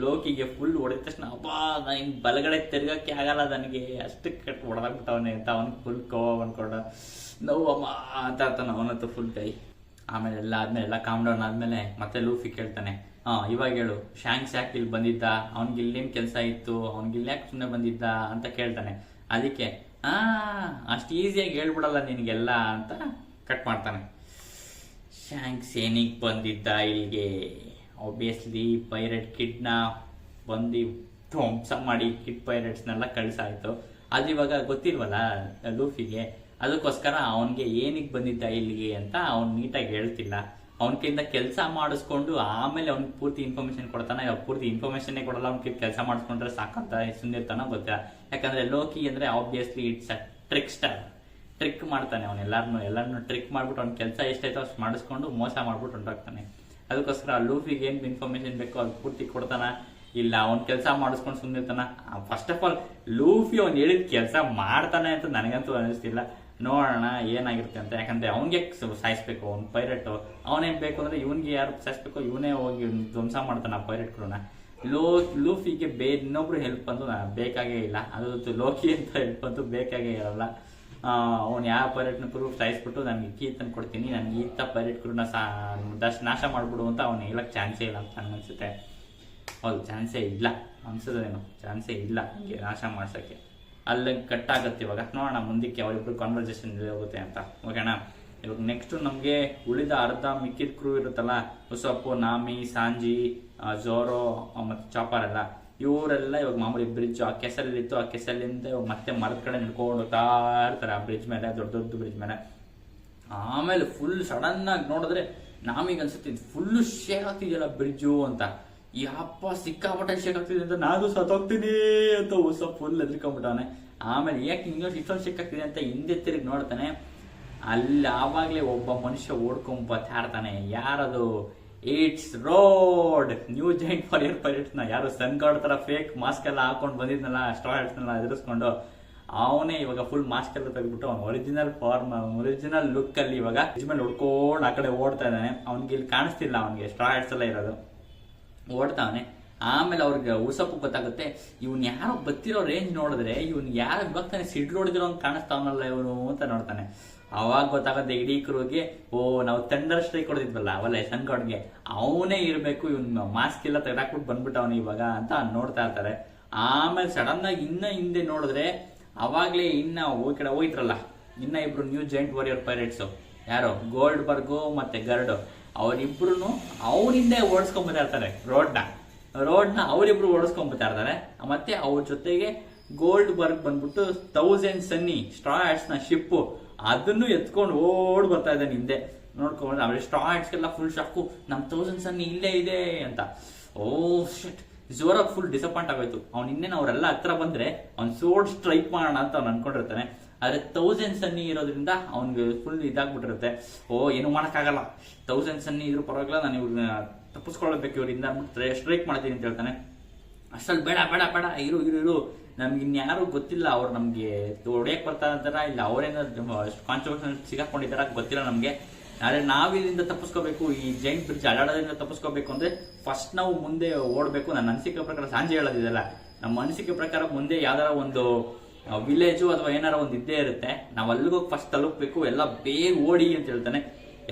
ಲೋಕಿಗೆ ಫುಲ್ ಹೊಡೆದ ತಕ್ಷಣ, ಅಬ್ಬಾ ಇನ್ ಬಲಗಡೆ ತಿರ್ಗಕ್ಕೆ ಆಗಲ್ಲ ನನಗೆ, ಅಷ್ಟು ಕೆಟ್ಟ ಹೊಡೆದಾಗ್ಬಿಟ್ಟವನೆ ಅಂತ ಅವ್ನಿಗೆ ಫುಲ್ ಕೋವ ಅನ್ಕೊಂಡ ನೋವಮ್ಮ ಅಂತ ಅವನತ್ತು ಫುಲ್ ಕೈ. ಆಮೇಲೆ ಎಲ್ಲ ಆದ್ಮೇಲೆ ಎಲ್ಲ ಕಾಮ್ ಡೌನ್ ಆದ್ಮೇಲೆ ಮತ್ತೆ ಲೂಫಿ ಕೇಳ್ತಾನೆ, ಇವಾಗ ಹೇಳು ಶಾಂಕ್ಸ್ ಯಾಕೆ ಇಲ್ಲಿ ಬಂದಿದ್ದ, ಅವ್ನಿಗೆ ಇಲ್ಲೇನ್ ಕೆಲಸ ಇತ್ತು, ಅವ್ನಿಗೆ ಇಲ್ಲಿ ಯಾಕೆ ಸುಮ್ಮನೆ ಬಂದಿದ್ದ ಅಂತ ಕೇಳ್ತಾನೆ. ಅದಕ್ಕೆ ಅಷ್ಟು ಈಸಿಯಾಗಿ ಹೇಳ್ಬಿಡಲ್ಲ ನಿನಗೆಲ್ಲ ಅಂತ ಕಟ್ ಮಾಡ್ತಾನೆ. ಶಾಂಕ್ಸ್ ಏನಿಗೆ ಬಂದಿದ್ದ ಇಲ್ಲಿಗೆ, ಆಬ್ವಿಯಸ್ಲಿ ಪೈರೇಟ್ ಕಿಡ್ನ ಬಂದು ಧ್ವಂಸ ಮಾಡಿ ಕಿಡ್ ಪೈರೇಟ್ಸ್ನೆಲ್ಲ ಕಳ್ಸಾಯ್ತು. ಅದು ಇವಾಗ ಗೊತ್ತಿಲ್ವಲ್ಲ ಲೂಫಿಗೆ, ಅದಕ್ಕೋಸ್ಕರ ಅವನಿಗೆ ಏನಿಗೆ ಬಂದಿದ್ದ ಇಲ್ಲಿಗೆ ಅಂತ ಅವ್ನು ನೀಟಾಗಿ ಹೇಳ್ತಿಲ್ಲ. ಅವನ ಕೈಯಿಂದ ಕೆಲಸ ಮಾಡಿಸ್ಕೊಂಡು ಆಮೇಲೆ ಅವ್ನಿಗೆ ಪೂರ್ತಿ ಇನ್ಫಾರ್ಮೇಶನ್ ಕೊಡ್ತಾನೆ. ಪೂರ್ತಿ ಇನ್ಫಾರ್ಮೇಶನ್ನೇ ಕೊಡಲ್ಲ, ಅವ್ನ ಕೈ ಕೆಲಸ ಮಾಡಿಸ್ಕೊಂಡ್ರೆ ಸಾಕಂತ ಸುಂದಿರ್ತಾನೋ ಗೊತ್ತಿಲ್ಲ. ಯಾಕಂದ್ರೆ ಲೋಕಿ ಅಂದ್ರೆ ಆಬ್ವಿಯಸ್ಲಿ ಇಟ್ಸ್ ಅ ಟ್ರಿಕ್ ಮಾಡ್ತಾನೆ. ಅವ್ನು ಎಲ್ಲಾರನ್ನು ಟ್ರಿಕ್ ಮಾಡ್ಬಿಟ್ಟು ಅವ್ನ ಕೆಲಸ ಎಷ್ಟಾಯ್ತೋ ಅಷ್ಟು ಮಾಡಿಸ್ಕೊಂಡು ಮೋಸ ಮಾಡ್ಬಿಟ್ಟು ಹೊಂಟೋಗ್ತಾನೆ. ಅದಕ್ಕೋಸ್ಕರ ಲೂಫಿಗೆ ಏನ್ ಇನ್ಫಾರ್ಮೇಶನ್ ಬೇಕೋ ಅದು ಪೂರ್ತಿ ಕೊಡ್ತಾನ, ಇಲ್ಲ ಅವ್ನ ಕೆಲಸ ಮಾಡಿಸ್ಕೊಂಡು ಸುಮ್ಮನಿರ್ತಾನ. ಫಸ್ಟ್ ಆಫ್ ಆಲ್ ಲೂಫಿ ಅವ್ನು ಹೇಳಿದ ಕೆಲಸ ಮಾಡ್ತಾನೆ ಅಂತ ನನಗಂತೂ ಅನಿಸ್ತಿಲ್ಲ. ನೋಡೋಣ ಏನಾಗಿರುತ್ತೆ ಅಂತ. ಯಾಕಂದ್ರೆ ಅವನಿಗೆ ಸಾಯಿಸ್ಬೇಕು, ಅವ್ನು ಪೈರೇಟ್, ಅವನೇನ್ ಬೇಕು ಅಂದ್ರೆ ಇವನ್ಗೆ ಯಾರು ಸಾಯಿಸ್ಬೇಕು, ಇವನೇ ಹೋಗಿ ಧ್ವಂಸ ಮಾಡ್ತಾನ ಪೈರೇಟ್ ಕ್ರೂನ. ಲೂಫಿಗೆ ಇನ್ನೊಬ್ರು ಹೆಲ್ಪ್ ಅಂತೂ ಬೇಕಾಗೇ ಇಲ್ಲ. ಅದು ಲೋಕಿ ಅಂತ ಹೆಲ್ಪ್ ಅಂತೂ ಬೇಕಾಗೇ ಇರಲ್ಲ. ಅವ್ನು ಯಾವ ಪೈರೇಟ್ನ ಕ್ರೂ ಸಾಯಿಸ್ಬಿಟ್ಟು ನನಗೆ ಕೀ ತಂದು ಕೊಡ್ತೀನಿ, ನನ್ಗೆ ಇಂಥ ಪೈರೇಟ್ ಕ್ರೂನ ನಾಶ ಮಾಡ್ಬಿಡು ಅಂತ ಅವ್ನು ಹೇಳಕ್ ಚಾನ್ಸೇ ಇಲ್ಲ ಅಂತ ಅನ್ಸುತ್ತೆ. ಹೌದು, ಚಾನ್ಸೇ ಇಲ್ಲ ಅನ್ಸೋದೇನು, ಚಾನ್ಸೇ ಇಲ್ಲ ಹಂಗೆ ನಾಶ ಮಾಡ್ಸೋಕ್ಕೆ. ಅಲ್ಲಿ ಕಟ್ ಆಗುತ್ತೆ. ಇವಾಗ ನೋಡೋಣ ಮುಂದಕ್ಕೆ ಅವರಿಬ್ರು ಕಾನ್ವರ್ಸೇಷನ್ ಹೋಗುತ್ತೆ ಅಂತ. ಓಕೆನಾ? ಇವಾಗ ನೆಕ್ಸ್ಟ್ ನಮಗೆ ಉಳಿದ ಅರ್ಧ ಮಿಕ್ಕಿದ ಕ್ರೂ ಇರುತ್ತಲ್ಲ, ಉಸಪ್ಪು, ನಾಮಿ, ಸಾಂಜಿ, ಜೋರೋ ಮತ್ತು ಚಾಪರ್ ಎಲ್ಲ, ಇವರೆಲ್ಲ ಇವಾಗ ಮಾಮೂಲಿ ಬ್ರಿಡ್ಜ್ ಆ ಕೆಸರಲ್ಲಿತ್ತು, ಆ ಕೆಸಲಿಂದ ಇವಾಗ ಮತ್ತೆ ಮರದ ಕಡೆ ನಡ್ಕೊಂಡು ಹೋಗ್ತಾ ಇರ್ತಾರೆ ಆ ಬ್ರಿಡ್ಜ್ ಮೇಲೆ, ದೊಡ್ಡ ಬ್ರಿಡ್ಜ್ ಮೇಲೆ. ಆಮೇಲೆ ಫುಲ್ ಸಡನ್ ಆಗಿ ನೋಡಿದ್ರೆ ನಮಗೆ ಅನ್ಸುತ್ತೆ ಫುಲ್ಲು ಶೇಕ್ ಆಗ್ತಿದೆಯಲ್ಲ ಬ್ರಿಡ್ಜು ಅಂತ. ಯಪ್ಪ ಸಿಕ್ಕಾಪಟ್ಟೆ ಶೇಕ್ ಆಗ್ತಿದೆ ಅಂತ ನಾನು ಸತ್ತೋಗ್ತೀನಿ ಅಂತ ಹೊಸ ಫುಲ್ ಎದ್ರಿಕೊಂಡ್ಬಿಟ್ಟವನೆ. ಆಮೇಲೆ ಯಾಕೆ ಇನ್ನೊಂದು ಇಷ್ಟೊಂದು ಶೇಕ್ ಆಗ್ತಿದೆ ಅಂತ ಹಿಂದೆ ತಿರುಗಿ ನೋಡ್ತಾನೆ. ಅಲ್ಲಿ ಆವಾಗಲೇ ಒಬ್ಬ ಮನುಷ್ಯ ಓಡ್ಕೊಂಬತ್ತಾ ಇರ್ತಾನೆ. ಯಾರದು? It's road, new giant warrior pirates ನ ಯಾರು ಸನ್ ಗಾಡ್ ತರ ಫೇಕ್ ಮಾಸ್ಕ್ ಎಲ್ಲ ಹಾಕೊಂಡು ಬಂದಿದ್ನಲ್ಲ, ಸ್ಟ್ರಾ ಹ್ಯಾಟ್ಸ್ನೆಲ್ಲ ಎದುರಿಸ್ಕೊಂಡು, ಅವನೇ ಇವಾಗ ಫುಲ್ ಮಾಸ್ಕ್ ಎಲ್ಲ ತೆಗೆದ್ಬಿಟ್ಟು ಅವ್ನ ಒರಿಜಿನಲ್ ಲುಕ್ ಅಲ್ಲಿ ಇವಾಗ ಮೇಲೆ ಹೊಡ್ಕೊಂಡು ಆ ಕಡೆ ಓಡ್ತಾ ಇದ್ದಾನೆ. ಅವ್ನಿಗೆ ಇಲ್ಲಿ ಕಾಣಿಸ್ತಿಲ್ಲ, ಅವನಿಗೆ ಸ್ಟ್ರಾ ಹ್ಯಾಟ್ಸ್ ಎಲ್ಲ ಇರೋದು, ಓಡ್ತಾವನೆ. ಆಮೇಲೆ ಅವ್ರಿಗೆ ಉಸಪ್ಪು ಗೊತ್ತಾಗುತ್ತೆ, ಇವ್ನು ಯಾರೋ ಬತ್ತಿರೋ ರೇಂಜ್ ನೋಡಿದ್ರೆ ಇವ್ನು ಯಾರು ಇವಾಗ ತಾನೆ ಸಿಡ್ಲು ಹೊಡೆದಿರೋ ಅವ್ನು ಕಾಣಿಸ್ತಾವನಲ್ಲ ಇವನು ಅಂತ ನೋಡ್ತಾನೆ. ಅವಾಗ ಗೊತ್ತಾಗುತ್ತೆ ಇಡೀ ಕ್ರೂಗೆ, ಓ ನಾವು ಥಂಡರ್ ಸ್ಟ್ರೈಕ್ ಹೊಡೆದಿದ್ವಲ್ಲ ಅವಲ್ಲ ಸನ್ ಗಾಡ್ಗೆ, ಅವನೇ ಇರಬೇಕು, ಇವ್ನು ಮಾಸ್ಕ್ ಎಲ್ಲ ತೆಗೆದಾಕ್ಬಿಟ್ಟು ಬಂದ್ಬಿಟ್ಟವನು ಇವಾಗ ಅಂತ ನೋಡ್ತಾ ಇರ್ತಾರೆ. ಆಮೇಲೆ ಸಡನ್ ಆಗಿ ಇನ್ನ ಹಿಂದೆ ನೋಡಿದ್ರೆ ಅವಾಗ್ಲೇ ಇನ್ನ ಈ ಕಡೆ ಹೋಯ್ತ್ರಲ್ಲ ಇನ್ನ ಇಬ್ರು ನ್ಯೂ ಜೈಂಟ್ ವಾರಿಯರ್ ಪೈರೇಟ್ಸ್, ಯಾರು ಗೋಲ್ಡ್ ಬರ್ಗು ಮತ್ತೆ ಗರ್ಡು, ಅವರಿಬ್ರು ಅವರಿಂದೆ ಓಡಿಸ್ಕೊಂಡ್ಬತ್ತಾ ಇರ್ತಾರೆ ರೋಡ್ನ ಅವರಿಬ್ರು ಓಡಿಸ್ಕೊಂಡ್ಬತ್ತಾ ಇರ್ತಾರೆ. ಮತ್ತೆ ಅವ್ರ ಜೊತೆಗೆ ಗೋಲ್ಡ್ ಬರ್ಗ್ ಬಂದ್ಬಿಟ್ಟು 1000 ಸನ್ನಿ ಸ್ಟ್ರಾ ಹ್ಯಾಟ್ಸ್ ನ ಶಿಪ್ ಅದನ್ನು ಎತ್ಕೊಂಡು ಓಡ್ ಬರ್ತಾ ಇದ್ದಾನೆ ಹಿಂದೆ ನೋಡ್ಕೊಂಡು. ಅವ್ರಿಗೆ ಸ್ಟ್ರಾ ಹ್ಯಾಟ್ಸ್ಗೆಲ್ಲ ಫುಲ್ ಶಾಕು, ನಮ್ 1000 ಸನ್ನಿ ಇಲ್ಲೇ ಇದೆ ಅಂತ. ಓ ಶಿಟ್, ಜೋರಾಗಿ ಫುಲ್ ಡಿಸಪಾಯಿಂಟ್ ಆಗೋಯ್ತು. ಅವ್ನು ಇನ್ನೇನು ಅವರೆಲ್ಲ ಹತ್ರ ಬಂದ್ರೆ ಅವ್ನು ಸೋಡ್ ಸ್ಟ್ರೈಕ್ ಮಾಡೋಣ ಅಂತ ಅವ್ನು ಅನ್ಕೊಂಡಿರ್ತಾನೆ. ಆದ್ರೆ 1000 ಸನ್ನಿ ಇರೋದ್ರಿಂದ ಅವ್ನಿಗೆ ಫುಲ್ ಇದಾಗ್ಬಿಟ್ಟಿರುತ್ತೆ. ಓ ಏನು ಮಾಡಕ್ಕಾಗಲ್ಲ, 1000 ಸನ್ನಿ ಇದ್ರೂ ಪರವಾಗಿಲ್ಲ, ನಾನು ಇವ್ರನ್ನ ತಪ್ಪಿಸ್ಕೊಳ್ಬೇಕು ಇವರಿಂದ ಅಂದ್ಬಿಟ್ಟು ಸ್ಟ್ರೈಕ್ ಮಾಡ್ತೀನಿ ಅಂತ ಹೇಳ್ತಾನೆ. ಅಷ್ಟಲ್ಲಿ ಬೇಡ ಬೇಡ ಬೇಡ ಇರು ನಮ್ಗೆ ಇನ್ಯಾರು ಗೊತ್ತಿಲ್ಲ, ಅವ್ರು ನಮ್ಗೆ ಹೊಡೆಯಕ್ ಬರ್ತಾ ಇದ್ದಾರ ಇಲ್ಲ ಅವರೇನಾದ್ರು ಕಾನ್ಸ್ಟಿಟ್ಯೂಷನ್ ಸಿಗಾಕೊಂಡಿದ್ದಾರ ಗೊತ್ತಿಲ್ಲ ನಮ್ಗೆ. ಆದ್ರೆ ನಾವ್ ಇಲ್ಲಿಂದ ತಪ್ಪಿಸ್ಕೋಬೇಕು, ಈ ಜೈಂಟ್ ಬ್ರಿಡ್ಜ್ ಅಲ್ಲಾಡೋದ್ರಿಂದ ತಪ್ಪಿಸ್ಕೋಬೇಕು ಅಂದ್ರೆ ಫಸ್ಟ್ ನಾವು ಮುಂದೆ ಓಡಬೇಕು. ನನ್ನ ಅನಿಸಿಕೆ ಪ್ರಕಾರ ಸಾಂಜೆ ಹೇಳೋದಿದೆಲ್ಲ, ನಮ್ಮ ಅನಿಸಿಕೆ ಪ್ರಕಾರ ಮುಂದೆ ಯಾವ್ದಾರ ಒಂದು ವಿಲೇಜು ಅಥವಾ ಏನಾರ ಒಂದು ಇದ್ದೇ ಇರುತ್ತೆ, ನಾವ್ ಅಲ್ಲಿಗೋಗಿ ಫಸ್ಟ್ ತಲುಪಬೇಕು, ಎಲ್ಲ ಬೇಗ ಓಡಿ ಅಂತ ಹೇಳ್ತಾನೆ.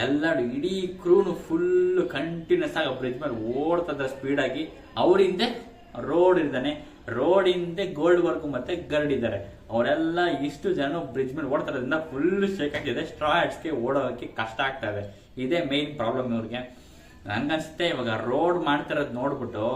ಎಲ್ಲರೂ ಇಡೀ ಕ್ರೂನು ಫುಲ್ ಕಂಟಿನ್ಯೂಸ್ ಆಗಿ ಬ್ರಿಡ್ಜ್ ಮೇಲೆ ಓಡ್ತಾ ಇದ್ದಾರೆ ಸ್ಪೀಡ್ ಆಗಿ. ಅವರಿಂದೆ ರೋಡ್ ಇದ್ದಾನೆ, ರೋಡ್ ಹಿಂದೆ ಗೋಲ್ಡ್ ವರ್ಕ್ ಮತ್ತೆ ಗರ್ಡ್ ಇದ್ದಾರೆ. ಅವರೆಲ್ಲ ಇಷ್ಟು ಜನ ಬ್ರಿಡ್ಜ್ ಮೇಲೆ ಓಡ್ತಾ ಇರೋದ್ರಿಂದ ಫುಲ್ ಶೇಕ್ ಆಗ್ತಿದೆ. ಸ್ಟ್ರಾ ಹ್ಯಾಟ್ಸ್ಗೆ ಓಡೋದಕ್ಕೆ ಕಷ್ಟ ಆಗ್ತಾ ಇದೆ. ಇದೇ ಮೇನ್ ಪ್ರಾಬ್ಲಮ್ ಇವ್ರಿಗೆ. ನನ್ಗನ್ಸುತ್ತೆ ಇವಾಗ ರೋಡ್ ಮಾಡ್ತಿರೋದು ನೋಡ್ಬಿಟ್ಟು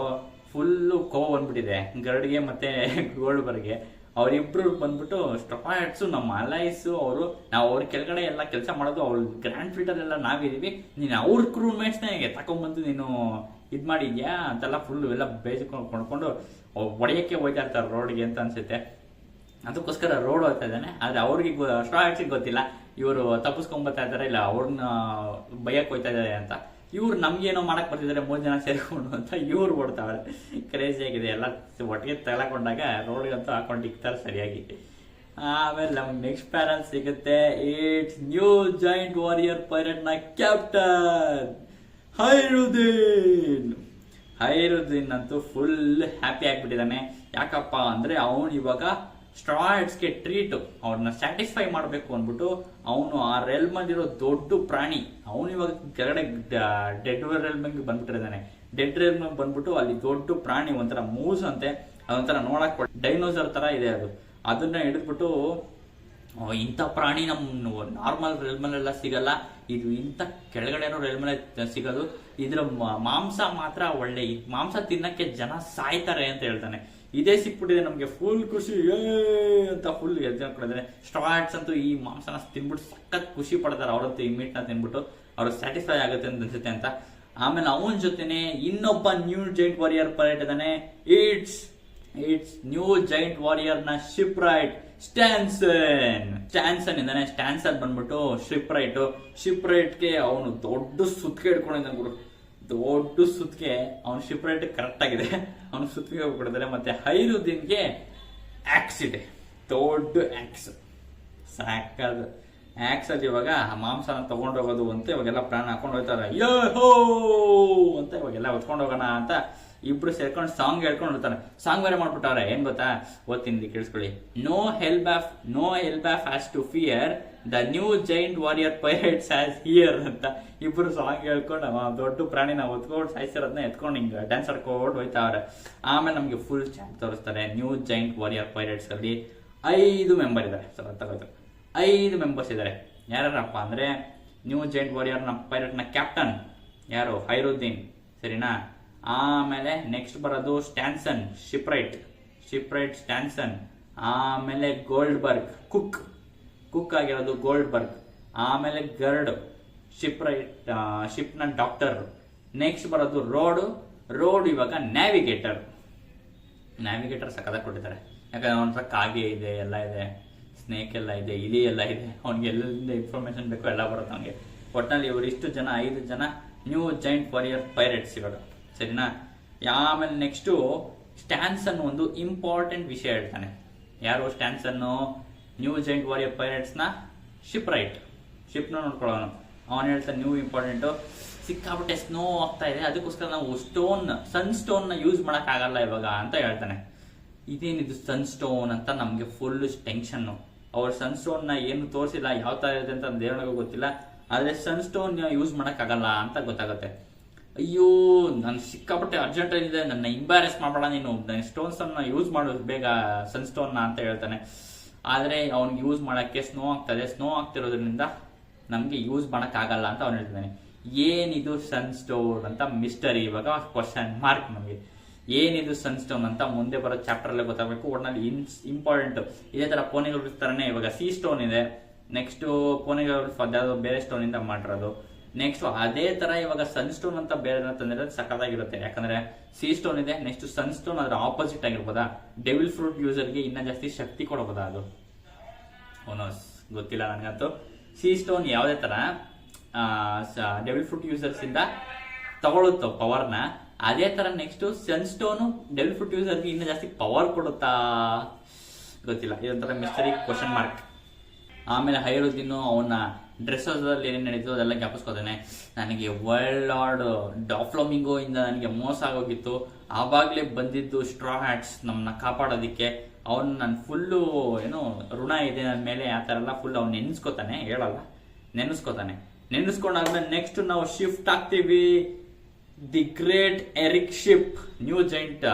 ಫುಲ್ಲು ಕೋವ ಬಂದ್ಬಿಟ್ಟಿದೆ ಗರ್ಡ್ಗೆ ಮತ್ತೆ ಗೋಲ್ಡ್ ಬರ್ಗೆ. ಅವರಿಬ್ರು ಬಂದ್ಬಿಟ್ಟು ಸ್ಟ್ರಾ ಹ್ಯಾಟ್ಸು ನಮ್ಮ ಅಲೈಸು ಅವರು, ನಾವು ಅವ್ರ ಕೆಳಗಡೆ ಎಲ್ಲ ಕೆಲಸ ಮಾಡೋದು, ಅವ್ರ ಗ್ರ್ಯಾಂಡ್ ಫೀಲ್ಡರ್ ಎಲ್ಲ ನಾವಿದೀವಿ, ನೀನು ಅವ್ರ ಕ್ರೂ ಮೇಟ್ಸ್ನ ತಕೊಂಡ್ಬಂದು ನೀನು ಇದ್ ಮಾಡಿದ್ಯಾ ಅಂತೆಲ್ಲ ಫುಲ್ ಎಲ್ಲ ಬೇಜಕೊಂಡು ಒಡೆಯಕ್ಕೆ ಹೋಯ್ತಾ ಇರ್ತಾರೆ ರೋಡ್ಗೆ ಅಂತ ಅನ್ಸುತ್ತೆ. ಅದಕ್ಕೋಸ್ಕರ ರೋಡ್ ಹೋಗ್ತಾ ಇದ್ದಾನೆ. ಆದ್ರೆ ಅವ್ರಿಗೆ ಸ್ಟ್ರಾ ಹ್ಯಾಟ್ಸಿಗೆ ಗೊತ್ತಿಲ್ಲ ಇವರು ತಪ್ಪಿಸ್ಕೊಂಡ್ಬರ್ತಾ ಇದ್ದಾರೆ, ಇಲ್ಲ ಅವ್ರನ್ನ ಬೈಯಕ್ ಹೋಯ್ತಾ ಇದ್ದಾರೆ ಅಂತ. ಇವ್ರು ನಮ್ಗೇನೋ ಮಾಡಕ್ ಬರ್ತಿದ್ದಾರೆ 3 ಜನ ಸೇರ್ಕೊಂಡು ಅಂತ ಇವ್ರು ಓಡ್ತಾವ್ರೆ. ಕ್ರೇಜಿ ಆಗಿದೆ ಎಲ್ಲ ಒಟ್ಟಿಗೆ ತಗೊಂಡಾಗ ರೋಡ್ಗಂತೂ ಹಾಕೊಂಡು ಇಕ್ತಾರೆ ಸರಿಯಾಗಿ. ಆಮೇಲೆ ನಮ್ಗೆ ನೆಕ್ಸ್ಟ್ ಪ್ಯಾನಲ್ ಸಿಗುತ್ತೆ. It's new giant warrior pirate ನ ಕ್ಯಾಪ್ಟನ್ ಹೈರುದ್ದೀನ್ ಅಂತೂ ಫುಲ್ ಹ್ಯಾಪಿ ಆಗ್ಬಿಟ್ಟಿದ್ದಾನೆ. ಯಾಕಪ್ಪ ಅಂದ್ರೆ ಅವನು ಇವಾಗ ಸ್ಟ್ರಾ ಹ್ಯಾಟ್ಸ್ಗೆ ಟ್ರೀಟ್ ಅವ್ರನ್ನ ಸ್ಯಾಟಿಸ್ಫೈ ಮಾಡಬೇಕು ಅಂದ್ಬಿಟ್ಟು ಅವನು ಆ ರೆಲ್ಮ್ ಅಲ್ಲಿರೋ ದೊಡ್ಡ ಪ್ರಾಣಿ, ಅವನು ಇವಾಗ ಕೆಳಗಡೆ ಡೆಡ್ ರೆಲ್ಮ್ ಬಂದ್ಬಿಟ್ಟಿದ್ದಾನೆ. ಡೆಡ್ ರೆಲ್ಮ್ ಬಂದ್ಬಿಟ್ಟು ಅಲ್ಲಿ ದೊಡ್ಡ ಪ್ರಾಣಿ ಒಂಥರ ಮೂಸ್ ಅಂತೆ, ಅದೊಂಥರ ನೋಡಕ್ ಡೈನೋಸರ್ ತರ ಇದೆ ಅದು. ಅದನ್ನ ಹಿಡಿದ್ಬಿಟ್ಟು ಇಂಥ ಪ್ರಾಣಿ ನಮ್ಮ ನಾರ್ಮಲ್ ರೆಲ್ಮಲ್ಲೆಲ್ಲ ಸಿಗಲ್ಲ, ಇದು ಇಂಥ ಕೆಳಗಡೆ ಇರೋ ರೆಲ್ಮಲ್ಲೇ ಸಿಗೋದು, ಇದ್ರ ಮಾಂಸ ಮಾತ್ರ ಒಳ್ಳೆ, ಮಾಂಸ ತಿನ್ನಕ್ಕೆ ಜನ ಸಾಯ್ತಾರೆ ಅಂತ ಹೇಳ್ತಾನೆ. ಇದೇ ಸಿಕ್ಬಿಟ್ಟಿದೆ ನಮ್ಗೆ ಫುಲ್ ಖುಷಿ ಅಂತ ಫುಲ್ ಕೊಡಿದ್ರೆ. ಸ್ಟ್ರಾ ಹ್ಯಾಟ್ಸ್ ಅಂತೂ ಈ ಮಾಂಸನ ತಿನ್ಬಿಟ್ಟು ಸಖತ್ ಖುಷಿ ಪಡ್ತಾರೆ ಅವರಂತೂ, ಈ ಮೀಟ್ ನ ತಿನ್ಬಿಟ್ಟು ಅವ್ರಿಗೆ ಸ್ಯಾಟಿಸ್ಫೈ ಆಗುತ್ತೆ ಅಂತ ಅನ್ಸುತ್ತೆ ಅಂತ. ಆಮೇಲೆ ಅವನ ಜೊತೆನೆ ಇನ್ನೊಬ್ಬ ನ್ಯೂ ಜೈಂಟ್ ವಾರಿಯರ್ ಪೈರೇಟ್ ಇದಾನೆ. ಇಟ್ಸ್ ನ್ಯೂ ಜೈಂಟ್ ವಾರಿಯರ್ ನ ಶಿಪ್ರೈಟ್ ಸ್ಟ್ಯಾನ್ಸನ್ ಇದ್ದಾನೆ. ಸ್ಟ್ಯಾನ್ಸನ್ ಬಂದ್ಬಿಟ್ಟು ಶಿಪ್ರೈಟ್ಗೆ ಅವನು ದೊಡ್ಡ ಸುತ್ತಿಗೆ ಹಿಡ್ಕೊಂಡಿದ್ದಾನೆ ಗುರು, ದೊಡ್ಡ ಸುತ್ತಿಗೆ. ಅವನ ಶಿಪ್ರೈಟ್ ಕರೆಕ್ಟ್ ಆಗಿದೆ, ಅವನು ಸುತ್ತಿಗೆ ಹೋಗ್ಬಿಡ್ತಾರೆ. ಮತ್ತೆ ಹೈರುದ್ದೀನ್ಗೆ ಆಕ್ಸ್ ಇದೆ, ದೊಡ್ಡ ಆಕ್ಸ್, ಸಾಕಾದ ಆಕ್ಸ್ ಅಲ್ಲಿ ಇವಾಗ ಮಾಂಸನ ತಗೊಂಡೋಗೋದು ಅಂತ ಇವಾಗೆಲ್ಲ ಪ್ಲಾನ್ ಹಾಕೊಂಡು ಹೋಗ್ತಾರೆ. ಯೋ ಹೋ ಅಂತ ಇವಾಗೆಲ್ಲ ಹೊತ್ಕೊಂಡು ಹೋಗೋಣ ಅಂತ ಇಬ್ರು ಸೇರ್ಕೊಂಡು ಸಾಂಗ್ ಹೇಳ್ಕೊಂಡು ಹೋಗ್ತಾರೆ. ಸಾಂಗ್ ಬೇರೆ ಮಾಡ್ಬಿಟ್ಟವ್ರೆ. ಏನ್ ಗೊತ್ತಾ, ಓದ್ತೀನಿ ಕೇಳಿಸ್ಕೊಳ್ಳಿ. No help has to fear, the new giant warrior pirates has here ಅಂತ ಇಬ್ರು ಸಾಂಗ್ ಹೇಳ್ಕೊಂಡು ದೊಡ್ಡ ಪ್ರಾಣಿನ ಹೊತ್ಕೊಂಡು ಸಾಯಿಸಿರೋದನ್ನ ಎತ್ಕೊಂಡು ಹಿಂಗ ಡ್ಯಾನ್ಸ್ ಆಡ್ಕೊಂಡು ಹೋಯ್ತಾವ್ರೆ. ಆಮೇಲೆ ನಮ್ಗೆ ಫುಲ್ ಚಾಟ್ ತೋರಿಸ್ತಾರೆ. ನ್ಯೂ ಜೈಂಟ್ ವಾರಿಯರ್ ಪೈರೇಟ್ಸ್ ಅಲ್ಲಿ 5 ಮೆಂಬರ್ ಇದ್ದಾರೆ. 5 ಮೆಂಬರ್ಸ್ ಇದ್ದಾರೆ. ಯಾರಪ್ಪ ಅಂದ್ರೆ ನ್ಯೂ ಜೈಂಟ್ ವಾರಿಯರ್ ನ ಪೈರೇಟ್ ನ ಕ್ಯಾಪ್ಟನ್ ಯಾರು, ಹೈರುದ್ದೀನ್, ಸರಿನಾ. ಆಮೇಲೆ ನೆಕ್ಸ್ಟ್ ಬರೋದು ಸ್ಟ್ಯಾನ್ಸನ್, ಶಿಪ್ರೈಟ್ ಸ್ಟ್ಯಾನ್ಸನ್. ಆಮೇಲೆ ಗೋಲ್ಡ್ ಬರ್ಗ್, ಕುಕ್ ಆಗಿರೋದು ಗೋಲ್ಡ್ ಬರ್ಗ್. ಆಮೇಲೆ ಗರ್ಡ್, ಶಿಪ್ನ ಡಾಕ್ಟರ್. ನೆಕ್ಸ್ಟ್ ಬರೋದು ರೋಡ್ ಇವಾಗ ನ್ಯಾವಿಗೇಟರ್ ಸಕ್ಕತ್ತಾಗಿ ಕೊಟ್ಟಿದ್ದಾರೆ. ಯಾಕಂದ್ರೆ ಅವನ ಹತ್ರ ಕಾಗೆ ಇದೆ, ಎಲ್ಲ ಇದೆ, ಸ್ನೇಕ್ ಎಲ್ಲ ಇದೆ, ಇಲಿ ಎಲ್ಲ ಇದೆ, ಅವ್ನಿಗೆ ಎಲ್ಲೆಲ್ಲಿಂದ ಇನ್ಫಾರ್ಮೇಶನ್ ಬೇಕೋ ಎಲ್ಲ ಬರುತ್ತೆ ಅವ್ನಿಗೆ. ಒಟ್ಟಿನಲ್ಲಿ ಇವರು ಇಷ್ಟು ಜನ 5 ಜನ ನ್ಯೂ ಜೈಂಟ್ ವಾರಿಯರ್ ಪೈರೇಟ್ಸ್ ಇವಾಗ, ಸರಿನಾ. ಆಮೇಲೆ ನೆಕ್ಸ್ಟು ಸ್ಟ್ಯಾನ್ಸನ್ ಒಂದು ಇಂಪಾರ್ಟೆಂಟ್ ವಿಷಯ ಹೇಳ್ತಾನೆ. ಯಾರು ಸ್ಟ್ಯಾನ್ಸನ್ನು? ನ್ಯೂ ಜೈಂಟ್ ವಾರಿಯರ್ ಪೈರೇಟ್ಸ್ನ ಶಿಪ್ನ ನೋಡ್ಕೊಳ್ಳೋನು. ಅವನು ಹೇಳ್ತಾನೆ ನ್ಯೂ ಇಂಪಾರ್ಟೆಂಟು, ಸಿಕ್ಕಾಪಟ್ಟೆ ಸ್ನೋ ಆಗ್ತಾ ಇದೆ, ಅದಕ್ಕೋಸ್ಕರ ನಾವು ಸನ್ ಸ್ಟೋನ್ನ ಯೂಸ್ ಮಾಡೋಕ್ಕಾಗಲ್ಲ ಇವಾಗ ಅಂತ ಹೇಳ್ತಾನೆ. ಇದೇನಿದು ಸನ್ ಸ್ಟೋನ್ ಅಂತ ನಮಗೆ ಫುಲ್ ಟೆನ್ಷನ್ನು. ಅವ್ರು ಸನ್ ಸ್ಟೋನ್ನ ಏನು ತೋರಿಸಿಲ್ಲ, ಯಾವ ಥರ ಇದೆ ಅಂತ ದೇವನಿಗೂ ಗೊತ್ತಿಲ್ಲ. ಆದರೆ ಸನ್ ಸ್ಟೋನ್ ಯೂಸ್ ಮಾಡೋಕ್ಕಾಗಲ್ಲ ಅಂತ ಗೊತ್ತಾಗುತ್ತೆ. ಅಯ್ಯೋ, ನಾನು ಸಿಕ್ಕಾಪಟ್ಟೆ ಅರ್ಜೆಂಟ್ ಇದೆ, ನನ್ನ ಇಂಬ್ಯಾರೆಸ್ ಮಾಡಬೇಡ ನೀನು, ಸ್ಟೋನ್ಸ್ ಅನ್ನ ಯೂಸ್ ಮಾಡೋದು ಬೇಗ, ಸನ್ ಸ್ಟೋನ್ನ ಅಂತ ಹೇಳ್ತಾನೆ. ಆದರೆ ಅವ್ನಿಗೆ ಯೂಸ್ ಮಾಡೋಕ್ಕೆ ಸ್ನೋ ಆಗ್ತಿರೋದ್ರಿಂದ ನಮಗೆ ಯೂಸ್ ಮಾಡೋಕ್ಕಾಗಲ್ಲ ಅಂತ ಅವ್ನು ಹೇಳ್ತಾನೆ. ಏನಿದು ಸನ್ ಸ್ಟೋನ್ ಅಂತ ಮಿಸ್ಟರಿ, ಇವಾಗ ಕ್ವಶನ್ ಮಾರ್ಕ್. ನಮಗೆ ಏನಿದು ಸನ್ ಸ್ಟೋನ್ ಅಂತ ಮುಂದೆ ಬರೋ ಚಾಪ್ಟರ್ ಅಲ್ಲೇ ಗೊತ್ತಾಗಬೇಕು. ಒಟ್ನಲ್ಲಿ ಇಂಪಾರ್ಟೆಂಟ್. ಇದೇ ತರ ಪೋನಿಗಳ ತರನೇ ಇವಾಗ ಸಿ ಸ್ಟೋನ್ ಇದೆ, ನೆಕ್ಸ್ಟ್ ಪೋನಿಗಳು ಬೇರೆ ಸ್ಟೋನ್ ಇಂದ ಮಾಡಿರೋದು. ನೆಕ್ಸ್ಟ್ ಅದೇ ತರ ಇವಾಗ ಸನ್ ಸ್ಟೋನ್ ಅಂತ ಬೇರೆ ತಂದಿರೋದು ಸಕ್ಕತ್ತಾಗಿರುತ್ತೆ. ಯಾಕಂದ್ರೆ ಸಿ ಸ್ಟೋನ್ ಇದೆ, ನೆಕ್ಸ್ಟ್ ಸನ್ ಸ್ಟೋನ್ ಅದ್ರ ಆಪೋಸಿಟ್ ಆಗಿರ್ಬೋದಾ, ಡೆವಿಲ್ ಫ್ರೂಟ್ ಯೂಸರ್ಗೆ ಇನ್ನ ಜಾಸ್ತಿ ಶಕ್ತಿ ಕೊಡಬಹುದಾ ಅದು ಗೊತ್ತಿಲ್ಲ ನನಗಂತೂ. ಸಿ ಸ್ಟೋನ್ ಯಾವುದೇ ತರ ಡೆವಿಲ್ ಫ್ರೂಟ್ ಯೂಸರ್ಸ್ ಇಂದ ತಗೊಳುತ್ತೋ ಪವರ್ನ, ಅದೇ ತರ ನೆಕ್ಸ್ಟ್ ಸನ್ ಸ್ಟೋನು ಡೆವಿಲ್ ಫ್ರೂಟ್ ಯೂಸರ್ಗೆ ಇನ್ನ ಜಾಸ್ತಿ ಪವರ್ ಕೊಡುತ್ತಾ ಗೊತ್ತಿಲ್ಲ. ಇದೊಂಥರ ಮಿಸ್ಟರಿ ಕ್ವಶನ್ ಮಾರ್ಕ್. ಆಮೇಲೆ ಹೈರುದ್ದೀನು ಅವನ ಡ್ರೆಸ್ಸಲ್ಲಿ ಏನೇನು ನಡೀತು ಅದೆಲ್ಲ ಜ್ಞಾಪಿಸ್ಕೋತಾನೆ. ನನಗೆ ವರ್ಲ್ಡ್ ಲಾರ್ಡ್ ಡಾಫ್ಲೋಮಿಂಗೋ ಇಂದ ನನಗೆ ಮೋಸ ಆಗೋಗಿತ್ತು, ಆವಾಗಲೇ ಬಂದಿದ್ದು ಸ್ಟ್ರಾ ಹ್ಯಾಟ್ಸ್ ನಮ್ಮನ್ನ ಕಾಪಾಡೋದಿಕ್ಕೆ. ಅವನು ನನ್ನ ಫುಲ್ಲು ಏನೋ ಋಣ ಇದೆ ನನ್ನ ಮೇಲೆ, ಆ ಥರ ಎಲ್ಲ ಫುಲ್ ಅವ್ನು ನೆನೆಸ್ಕೋತಾನೆ, ಹೇಳಲ್ಲ, ನೆನೆಸ್ಕೊಂಡಾದ್ಮೇಲೆ ನೆಕ್ಸ್ಟ್ ನಾವು ಶಿಫ್ಟ್ ಆಗ್ತೀವಿ the great Eric ship. New giant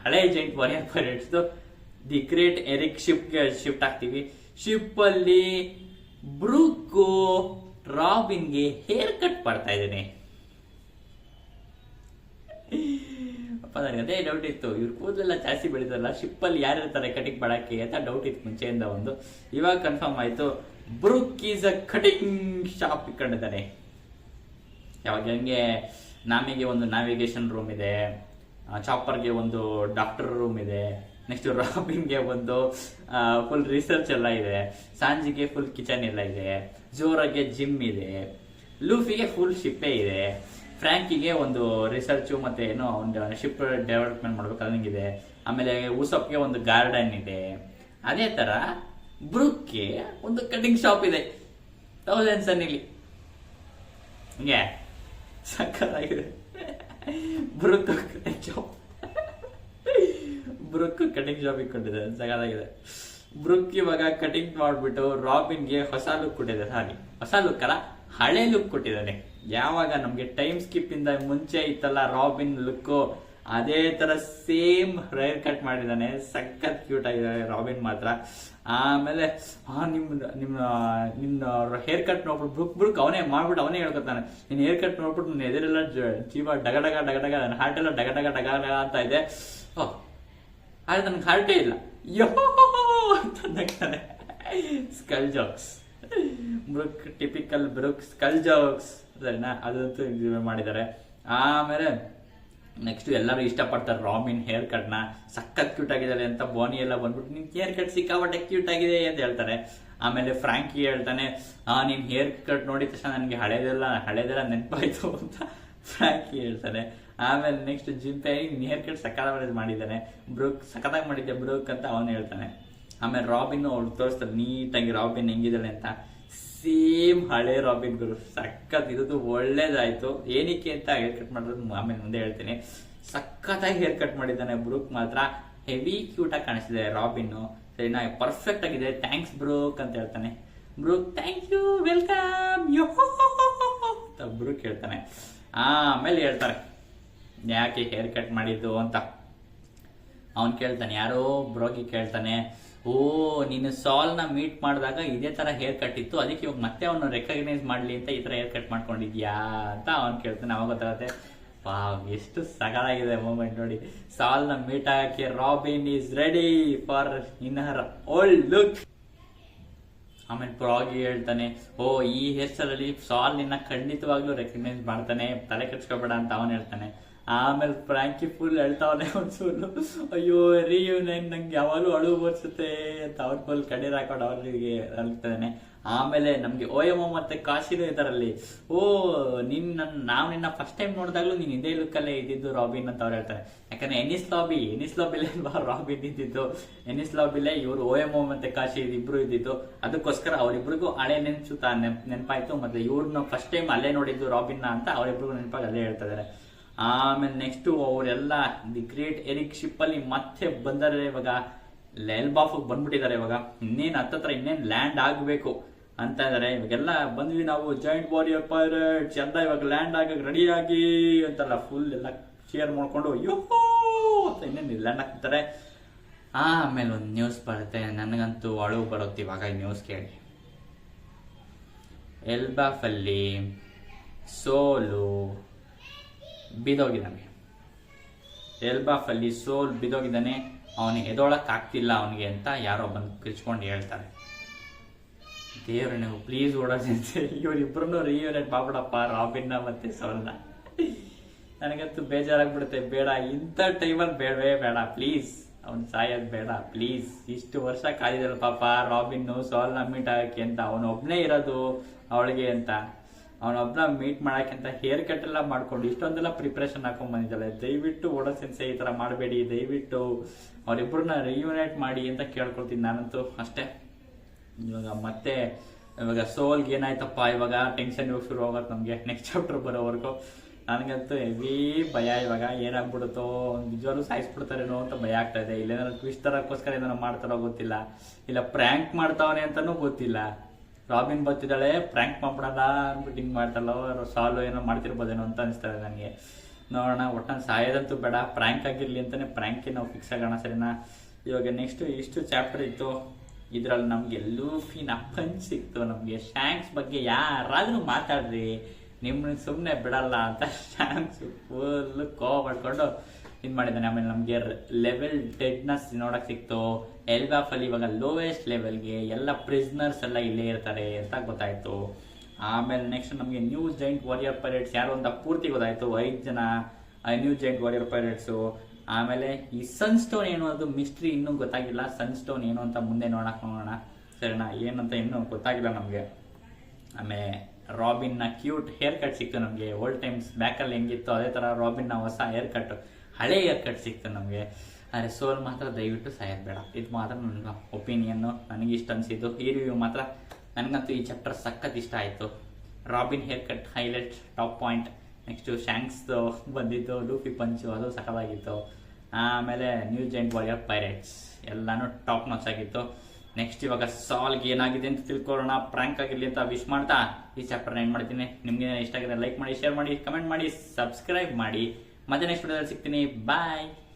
ಹಳೆ giant warrior pirates the great Eric ಶಿಪ್ಗೆ ಶಿಫ್ಟ್ ಆಗ್ತೀವಿ. ಶಿಪ್ ಅಲ್ಲಿ ಬ್ರೂಕು ರಾಬಿನ್ಗೆ ಹೇರ್ ಕಟ್ ಮಾಡ್ತಾ ಇದ್ದೇನೆ. ಅಪ್ಪ ನನಗೆ ಅದೇ ಡೌಟ್ ಇತ್ತು, ಇವ್ರ ಕೂದಲೆಲ್ಲ ಜಾಸ್ತಿ ಬೆಳೀತಲ್ಲ, ಶಿಪ್ ಅಲ್ಲಿ ಯಾರಿರ್ತಾರೆ ಕಟಿಂಗ್ ಮಾಡಕ್ಕೆ ಅಂತ ಡೌಟ್ ಇತ್ತು ಮುಂಚೆಯಿಂದ ಒಂದು. ಇವಾಗ ಕನ್ಫರ್ಮ್ ಆಯ್ತು, Brook is a cutting shop ಇಟ್ಕೊಂಡಿದ್ದಾನೆ. ಯಾವಾಗ ಹಂಗೆ ನಾಮಿಗೆ ಒಂದು ನ್ಯಾವಿಗೇಷನ್ ರೂಮ್ ಇದೆ, ಚಾಪರ್ಗೆ ಒಂದು ಡಾಕ್ಟರ್ ರೂಮ್ ಇದೆ, ನೆಕ್ಸ್ಟ್ ರಾಬಿನ್ಗೆ ಒಂದು ಫುಲ್ ರಿಸರ್ಚ್ ಎಲ್ಲ ಇದೆ, ಸಾಂಜಿಗೆ ಫುಲ್ ಕಿಚನ್ ಎಲ್ಲ ಇದೆ, ಜೋರಾಗೆ ಜಿಮ್ ಇದೆ, ಲೂಫಿಗೆ ಫುಲ್ ಶಿಪ್ಪೇ ಇದೆ, ಫ್ರ್ಯಾಂಕಿಗೆ ಒಂದು ರಿಸರ್ಚು ಮತ್ತೆ ಏನೋ ಒಂದು ಶಿಪ್ ಡೆವಲಪ್ಮೆಂಟ್ ಮಾಡ್ಬೇಕು ಅದಂಗಿದೆ, ಆಮೇಲೆ ಉಸಪ್ಗೆ ಒಂದು ಗಾರ್ಡನ್ ಇದೆ. ಅದೇ ತರ ಬ್ರೂಕ್ಗೆ ಒಂದು ಕಟಿಂಗ್ ಶಾಪ್ ಇದೆ 1000 ಸನ್ನಿಲಿ. ಹಿಂಗೆ ಸಕ್ಕತ್ತಾಗಿದೆ Brook cutting shop. Brook cutting shop ಇಟ್ಕೊಂಡಿದೆ, ಸಗದಾಗಿದೆ. ಬ್ರೂಕ್ ಇವಾಗ ಕಟಿಂಗ್ ಮಾಡ್ಬಿಟ್ಟು ರಾಬಿನ್ಗೆ ಹೊಸ ಲುಕ್ ಕೊಟ್ಟಿದ್ದಾರೆ. ಹೊಸ ಲುಕ್ ಅಲ್ಲ, ಹಳೆ ಲುಕ್ ಕೊಟ್ಟಿದ್ದಾನೆ. ಯಾವಾಗ ನಮ್ಗೆ ಟೈಮ್ ಸ್ಕಿಪ್ ಇಂದ ಮುಂಚೆ ಇತ್ತಲ್ಲ ರಾಬಿನ್ ಲುಕ್, ಅದೇ ತರ ಸೇಮ್ ಹೇರ್ ಕಟ್ ಮಾಡಿದ್ದಾನೆ. ಸಖತ್ ಕ್ಯೂಟ್ ಆಗಿದ್ದಾನೆ ರಾಬಿನ್ ಮಾತ್ರ. ಆಮೇಲೆ ನಿನ್ನ ಹೇರ್ ಕಟ್ ನೋಡ್ಬಿಟ್ಟು ಬ್ರೂಕ್ ಅವನೇ ಮಾಡ್ಬಿಟ್ಟು ಅವನೇ ಹೇಳ್ಕೊತಾನೆ, ನಿನ್ನ ಹೇರ್ ಕಟ್ ನೋಡ್ಬಿಟ್ಟು ನನ್ನ ಎದುರೆಲ್ಲ ಜೀವ ಡಗಡಗ ನನ್ನ ಹಾರ್ಟ್ ಎಲ್ಲ ಡಗಡಗ ಅಂತ ಇದೆ. ಆದ್ರೆ ನನ್ಗೆ ಹಾರ್ಟೇ ಇಲ್ಲ, ಯೋ ಅಂತ ನಗ್ತಾನೆ. Skull jokes Brook, typical Brook skull jokes, ಸರಿನಾ? ಅದಂತೂ ಮಾಡಿದ್ದಾರೆ. ಆಮೇಲೆ ನೆಕ್ಸ್ಟ್ ಎಲ್ಲರೂ ಇಷ್ಟಪಡ್ತಾರೆ ರಾಬಿನ್ ಹೇರ್ ಕಟ್ನ, ಸಖತ್ ಕ್ಯೂಟ್ ಆಗಿದ್ದಾರೆ ಅಂತ. ಬೋನಿ ಎಲ್ಲ ಬಂದ್ಬಿಟ್ಟು ನಿನ್ ಹೇರ್ ಕಟ್ ಸಿಕ್ಕಾಪಟ್ಟೆ ಕ್ಯೂಟ್ ಆಗಿದೆ ಅಂತ ಹೇಳ್ತಾರೆ. ಆಮೇಲೆ ಫ್ರಾಂಕಿ ಹೇಳ್ತಾನೆ, ನಿನ್ ಹೇರ್ ಕಟ್ ನೋಡಿದ ತಕ್ಷಣ ನನಗೆ ಹಳೇದೆಲ್ಲ ನೆನಪಾಯ್ತು ಅಂತ ಫ್ರಾಂಕಿ ಹೇಳ್ತಾನೆ. ಆಮೇಲೆ ನೆಕ್ಸ್ಟ್ ಜಿಂಪೆ ನಿನ್ ಹೇರ್ ಕಟ್ ಸಕ್ಕತ್ತಾಗಿ ಮಾಡಿದ್ದಾನೆ ಬ್ರೂಕ್, ಸಖತ್ತಾಗಿ ಮಾಡಿದ್ದೆ ಬ್ರೂಕ್ ಅಂತ ಅವನು ಹೇಳ್ತಾನೆ. ಆಮೇಲೆ ರಾಬಿನ್ ಅವ್ಳು ತೋರಿಸ್ತಾರೆ ನೀಟಾಗಿ ರಾಬಿನ್ ಹೆಂಗಿದ್ದಾಳೆ ಅಂತ. ಸೇಮ್ ಹಳೆ ರಾಬಿನ್ ಗುರು, ಸಖತ್ ಇರೋದು ಒಳ್ಳೇದಾಯ್ತು. ಏನಕ್ಕೆ ಅಂತ ಹೇರ್ ಕಟ್ ಮಾಡೋದು ಆಮೇಲೆ ಮುಂದೆ ಹೇಳ್ತೀನಿ. ಸಖತ್ತಾಗಿ ಹೇರ್ ಕಟ್ ಮಾಡಿದ್ದಾನೆ ಬ್ರೂಕ್ ಮಾತ್ರ, ಹೆವಿ ಕ್ಯೂಟ್ ಆಗಿ ಕಾಣಿಸ್ತಿದೆ ರಾಬಿನ್. ಸರಿನಾ, ಪರ್ಫೆಕ್ಟ್ ಆಗಿದೆ, ಥ್ಯಾಂಕ್ಸ್ ಬ್ರೂಕ್ ಅಂತ ಹೇಳ್ತಾನೆ. ಬ್ರೂಕ್ ಥ್ಯಾಂಕ್ ಯು, ವೆಲ್ಕಮ್ ಯೋ ಅಂತ ಬ್ರೂಕ್ ಹೇಳ್ತಾನೆ. ಆಮೇಲೆ ಹೇಳ್ತಾರೆ ಯಾಕೆ ಹೇರ್ ಕಟ್ ಮಾಡಿದ್ದು ಅಂತ ಅವನ್ ಕೇಳ್ತಾನೆ. ಯಾರೋ ಬ್ರೋಗಿ ಕೇಳ್ತಾನೆ, ಓ ನೀನು ಸಾಲ್ನ ಮೀಟ್ ಮಾಡಿದಾಗ ಇದೇ ತರ ಹೇರ್ ಕಟ್ ಇತ್ತು, ಅದಕ್ಕೆ ಇವಾಗ ಮತ್ತೆ ಅವನು ರೆಕಗ್ನೈಸ್ ಮಾಡ್ಲಿ ಅಂತ ಈ ತರ ಹೇರ್ ಕಟ್ ಮಾಡ್ಕೊಂಡಿದ್ಯಾ ಅಂತ ಅವನ್ ಕೇಳ್ತಾನೆ. ಅವಾಗ ಗೊತ್ತಾಗುತ್ತೆ, ವಾವ್ ಎಷ್ಟು ಸಗಲಾಗಿದೆ ಮೂಮೆಂಟ್ ನೋಡಿ. ಸಾಲ್ನ ಮೀಟ್ ಆಗಕ್ಕೆ robin is ready for in Har old look. ಆಮೇಲೆ ಫ್ರಾಗಿ ಹೇಳ್ತಾನೆ, ಓ ಈ ಹೇರ್ ಸ್ಟೈಲ್ ಅಲ್ಲಿ ಸಾಲ್ ನಿನ್ನ ಖಂಡಿತವಾಗ್ಲೂ ರೆಕಗ್ನೈಸ್ ಮಾಡ್ತಾನೆ, ತಲೆ ಕೆಡ್ಸ್ಕೊಬೇಡ ಅಂತ ಅವನ್ ಹೇಳ್ತಾನೆ. ಆಮೇಲೆ ಫ್ರಾಂಕಿ ಫುಲ್ ಹೇಳ್ತಾವನೆ ಒಂದ್ಸೂರು, ಅಯ್ಯೋ ರಿಯೂನಿಯನ್ ನಂಗೆ ಯಾವಾಗಲೂ ಅಳು ಬರ್ಸುತ್ತೆ ಅಂತ ಅವ್ರ ಫುಲ್ ಕಣ್ಣೀರ್ ಹಾಕೊಂಡು ಅವ್ರಿಗೆ ಹೇಳ್ತಾನೆ. ಆಮೇಲೆ ನಮ್ಗೆ ಓಯಮ್ಮ ಮತ್ತೆ ಕಾಶಿನೂ ಇದಾರಲ್ಲಿ, ಓ ನಾವು ನಿನ್ನ ಫಸ್ಟ್ ಟೈಮ್ ನೋಡಿದಾಗ್ಲೂ ನೀನ್ ಇದೇ ಲುಕ್ಕಲ್ಲೇ ಇದ್ದಿದ್ದು ರಾಬಿನ್ ಅಂತ ಅವ್ರು ಹೇಳ್ತಾರೆ. ಯಾಕಂದ್ರೆ ಎನಿಸ್ ಲಾಬಿಲೇ ಅಲ್ವಾ ರಾಬಿನ್ ಇದ್ದಿದ್ದು, ಎನಿಸ್ ಲಾಬಿಲೇ ಇವ್ರು ಓಯಮ್ಮ ಮತ್ತೆ ಕಾಶಿ ಇಬ್ರು ಇದ್ದಿದ್ದು. ಅದಕ್ಕೋಸ್ಕರ ಅವರಿಬ್ರಿಗೂ ಹಳೆ ನೆನ್ಸುತ್ತಾ ನೆನಪಾಯ್ತು. ಮತ್ತೆ ಇವ್ರನ್ನ ಫಸ್ಟ್ ಟೈಮ್ ಅಲ್ಲೇ ನೋಡಿದ್ದು ರಾಬಿನ್ನ ಅಂತ ಅವರಿಬ್ರಿಗೂ ನೆನಪಾಗಿ ಅಲ್ಲೇ ಹೇಳ್ತಾ ಇದಾರೆ. ಆಮೇಲೆ ನೆಕ್ಸ್ಟ್ ಅವರೆಲ್ಲ ದಿ ಗ್ರೇಟ್ ಎರಿಕ್ ಶಿಪ್ ಅಲ್ಲಿ ಮತ್ತೆ ಬಂದರೆ ಇವಾಗ ಎಲ್ಬಾಫ್ ಬಂದ್ಬಿಟ್ಟಿದ್ದಾರೆ. ಇವಾಗ ಇನ್ನೇನ್ ಹತ್ತತ್ರ ಇನ್ನೇನ್ ಲ್ಯಾಂಡ್ ಆಗ್ಬೇಕು ಅಂತ ಇದಾರೆ. ಇವಾಗೆಲ್ಲ ಬಂದ್ವಿ ನಾವು ಜಾಯಿಂಟ್ ವಾರಿಯರ್ ಪೈರೇಟ್ಸ್ ಎಲ್ಲ ಇವಾಗ ಲ್ಯಾಂಡ್ ಆಗಕ್ಕೆ ರೆಡಿ ಆಗಿ ಅಂತಲ್ಲ ಫುಲ್ ಎಲ್ಲ ಶೇರ್ ಮಾಡ್ಕೊಂಡು ಅಯ್ಯೋ ಅಂತ ಇನ್ನೇನು ಲ್ಯಾಂಡ್ ಆಗ್ತಾರೆ. ಆಮೇಲೆ ಒಂದು ನ್ಯೂಸ್ ಬರುತ್ತೆ, ನನಗಂತೂ ಅಳು ಬರುತ್ತೆ ಇವಾಗ ಈ ನ್ಯೂಸ್ ಕೇಳಿ. ಎಲ್ಬಾಫ್ ಅಲ್ಲಿ ಸೋಲು ಬಿದೋಗಿದ್ದಾನೆ. ಎಲ್ಬಾಫ್ ಅಲ್ಲಿ ಸೋಲ್ ಬಿದೋಗಿದ್ದಾನೆ, ಅವನಿಗೆ ಎದೊಳಕ್ ಆಗ್ತಿಲ್ಲ ಅವನಿಗೆ ಅಂತ ಯಾರೋ ಬಂದು ಕಿರ್ಚ್ಕೊಂಡು ಹೇಳ್ತಾರೆ. ದೇವ್ರ ನೀವು ಪ್ಲೀಸ್ ಓಡೋದಂತೆ ಇವರಿಬ್ರು ರಿಯೂನೇಟ್ ಮಾಡ್ಬಿಡಪ್ಪ ರಾಬಿನ್ನ ಮತ್ತೆ ಸೋಲ್ನ. ನನಗಂತೂ ಬೇಜಾರಾಗ್ಬಿಡುತ್ತೆ. ಬೇಡ, ಇಂಥ ಟೈಮಲ್ಲಿ ಬೇಡವೇ ಬೇಡ ಪ್ಲೀಸ್, ಅವ್ನು ಸಾಯೋದು ಬೇಡ ಪ್ಲೀಸ್. ಇಷ್ಟು ವರ್ಷ ಕಾದಿದಲ್ಲ ಪಾಪ ರಾಬಿನ್ನು ಸೋಲ್ನ ಮೀಟ್ ಆಗಕ್ಕೆ ಅಂತ, ಅವನೊಬ್ನೇ ಇರೋದು ಅವಳಿಗೆ ಅಂತ, ಅವನೊಬ್ನ ಮೀಟ್ ಮಾಡಕ್ಕೆ ಅಂತ ಹೇರ್ ಕಟ್ ಎಲ್ಲ ಮಾಡ್ಕೊಂಡು ಇಷ್ಟೊಂದೆಲ್ಲ ಪ್ರಿಪ್ರೇಷನ್ ಹಾಕೊಂಡ್ ಬಂದಿದ್ದಾಳೆ. ದಯವಿಟ್ಟು ಓಡೋ ಸೆನ್ಸೆ ಈ ತರ ಮಾಡಬೇಡಿ, ದಯವಿಟ್ಟು ಅವರಿಬ್ಬರನ್ನ ರಿಯೂನೇಟ್ ಮಾಡಿ ಅಂತ ಕೇಳ್ಕೊಳ್ತೀನಿ ನಾನಂತೂ ಅಷ್ಟೇ. ಇವಾಗ ಸೋಲ್ಗೆ ಏನಾಯ್ತಪ್ಪ, ಇವಾಗ ಟೆನ್ಷನ್ ಇವಾಗ ಶುರು ಹೋಗುತ್ತೆ ನಮ್ಗೆ ನೆಕ್ಸ್ಟ್ ಚಾಪ್ಟರ್ ಬರೋವರೆಗೂ. ನನಗಂತೂ ಹೆವಿ ಭಯ, ಇವಾಗ ಏನಾಗ್ಬಿಡುತ್ತೋ, ನಿಜವಾಗ್ಲೂ ಸಾಯಿಸ್ಬಿಡ್ತಾರೇನೋ ಅಂತ ಭಯ ಆಗ್ತಾ ಇದೆ. ಇಲ್ಲೇನಾದ್ರು ಟ್ವಿಸ್ಟ್ ತರಕ್ಕೋಸ್ಕರ ಏನಾರು ಮಾಡ್ತಾರೋ ಗೊತ್ತಿಲ್ಲ, ಇಲ್ಲ ಪ್ರ್ಯಾಂಕ್ ಮಾಡ್ತಾವನೆ ಅಂತಾನೂ ಗೊತ್ತಿಲ್ಲ. ರಾಬಿನ್ ಬರ್ತಿದ್ದಾಳೆ, ಪ್ರ್ಯಾಂಕ್ ಮಾಡ್ಬಿಡಲ್ಲ ಅಂದ್ಬಿಟ್ಟು ಹಿಂಗ್ ಮಾಡ್ತಾಳೋ, ಸಾಲು ಏನೋ ಮಾಡ್ತಿರ್ಬೋದೇನೋ ಅಂತ ಅನಿಸ್ತಾರೆ ನನಗೆ. ನೋಡೋಣ, ಒಟ್ಟಲ್ಲಿ ಸಾಯೋದಂತೂ ಬೇಡ, ಪ್ರ್ಯಾಂಕ್ ಆಗಿರ್ಲಿ ಅಂತಾನೆ ಪ್ರ್ಯಾಂಕ್ಗೆ ನಾವು ಫಿಕ್ಸ್ ಆಗೋಣ, ಸರಿನಾ? ಇವಾಗ ನೆಕ್ಸ್ಟ್ ಇಷ್ಟು ಚಾಪ್ಟರ್ ಇತ್ತು, ಇದ್ರಲ್ಲಿ ನಮ್ಗೆ ಲೂಫಿನ ಪಂಚ್ ಸಿಕ್ತು. ನಮ್ಗೆ ಶಾಂಕ್ಸ್ ಬಗ್ಗೆ ಯಾರಾದ್ರೂ ಮಾತಾಡ್ರಿ, ನಿಮ್ಮನ್ನ ಸುಮ್ಮನೆ ಬಿಡಲ್ಲ ಅಂತ ಶಾಂಕ್ಸ್ ಫುಲ್ ಕೋವ ಮಾಡ್ಕೊಂಡು ಇದು ಮಾಡಿದ್ದಾನೆ. ಆಮೇಲೆ ನಮಗೆ ಲೆವೆಲ್ ಡೆಡ್ನೆಸ್ ನೋಡಕ್ ಸಿಕ್ತು. ಎಲ್ಬಾಫ್ ಅಲ್ಲಿ ಇವಾಗ ಲೋವೆಸ್ಟ್ ಲೆವೆಲ್ಗೆ ಎಲ್ಲ ಪ್ರಿಸ್ನರ್ಸ್ ಎಲ್ಲ ಇಲ್ಲೇ ಇರ್ತಾರೆ ಅಂತ ಗೊತ್ತಾಯ್ತು. ಆಮೇಲೆ ನೆಕ್ಸ್ಟ್ ನಮಗೆ ನ್ಯೂ ಜೈಂಟ್ ವಾರಿಯರ್ ಪೈರೇಟ್ಸ್ ಯಾರು ಅಂತ ಪೂರ್ತಿ ಗೊತ್ತಾಯ್ತು, 5 ಜನ ನ್ಯೂ ಜೈಂಟ್ ವಾರಿಯರ್ ಪೈರೇಟ್ಸು. ಆಮೇಲೆ ಈ ಸನ್ ಸ್ಟೋನ್ ಏನು ಅದು ಮಿಸ್ಟ್ರಿ ಇನ್ನೂ ಗೊತ್ತಾಗಿಲ್ಲ. ಸನ್ ಸ್ಟೋನ್ ಏನು ಅಂತ ಮುಂದೆ ನೋಡೋಣ, ಸರಿನಾ? ಏನಂತ ಇನ್ನೂ ಗೊತ್ತಾಗಿಲ್ಲ ನಮಗೆ. ಆಮೇಲೆ ರಾಬಿನ್ನ ಕ್ಯೂಟ್ ಹೇರ್ ಕಟ್ ಸಿಕ್ತು ನಮಗೆ. ಓಲ್ಡ್ ಟೈಮ್ಸ್ ಬ್ಯಾಕಲ್ಲಿ ಹೆಂಗಿತ್ತು ಅದೇ ಥರ ರಾಬಿನ್ನ ಹೊಸ ಹೇರ್ ಕಟ್, ಹಳೆ ಹೇರ್ ಕಟ್ ಸಿಕ್ತು ನಮಗೆ. ಆದರೆ ಸೋಲ್ ಮಾತ್ರ ದಯವಿಟ್ಟು ಸಾಯೋದು ಬೇಡ, ಇದು ಮಾತ್ರ ನನ್ನ ಒಪಿನಿಯನ್ನು, ನನಗೆ ಇಷ್ಟ ಅನಿಸಿದ್ದು. ಈ ರಿವ್ಯೂ ಮಾತ್ರ ನನಗಂತೂ ಈ ಚಾಪ್ಟರ್ ಸಖತ್ ಇಷ್ಟ ಆಯಿತು. Robin hair cut highlight, top point. Next Shanks ಬಂದಿದ್ದು ಲೂಫಿ ಪಂಚು, ಅದು ಸಖತ್ತಾಗಿತ್ತು. ಆಮೇಲೆ ನ್ಯೂ ಜೈಂಟ್ ವಾರಿಯರ್ ಪೈರೇಟ್ಸ್ ಎಲ್ಲಾನು ಟಾಪ್ ನಾಚ್ ಆಗಿತ್ತು. ನೆಕ್ಸ್ಟ್ ಇವಾಗ ಸಾಲ್ಗೆ ಏನಾಗಿದೆ ಅಂತ ತಿಳ್ಕೊಳ್ಳೋಣ. ಪ್ರ್ಯಾಂಕ್ ಆಗಿರಲಿ ಅಂತ ವಿಶ್ ಮಾಡ್ತಾ ಈ ಚಾಪ್ಟರ್ನ ಏನು ಮಾಡ್ತೀನಿ. ನಿಮಗೆ ಇಷ್ಟ ಆಗಿದೆ ಲೈಕ್ ಮಾಡಿ, ಶೇರ್ ಮಾಡಿ, ಕಮೆಂಟ್ ಮಾಡಿ, ಸಬ್ಸ್ಕ್ರೈಬ್ ಮಾಡಿ. ಮತ್ತೆ ನೆಕ್ಸ್ಟ್ ವಿಡಿಯೋದಲ್ಲಿ ಸಿಗ್ತೀನಿ. ಬಾಯ್.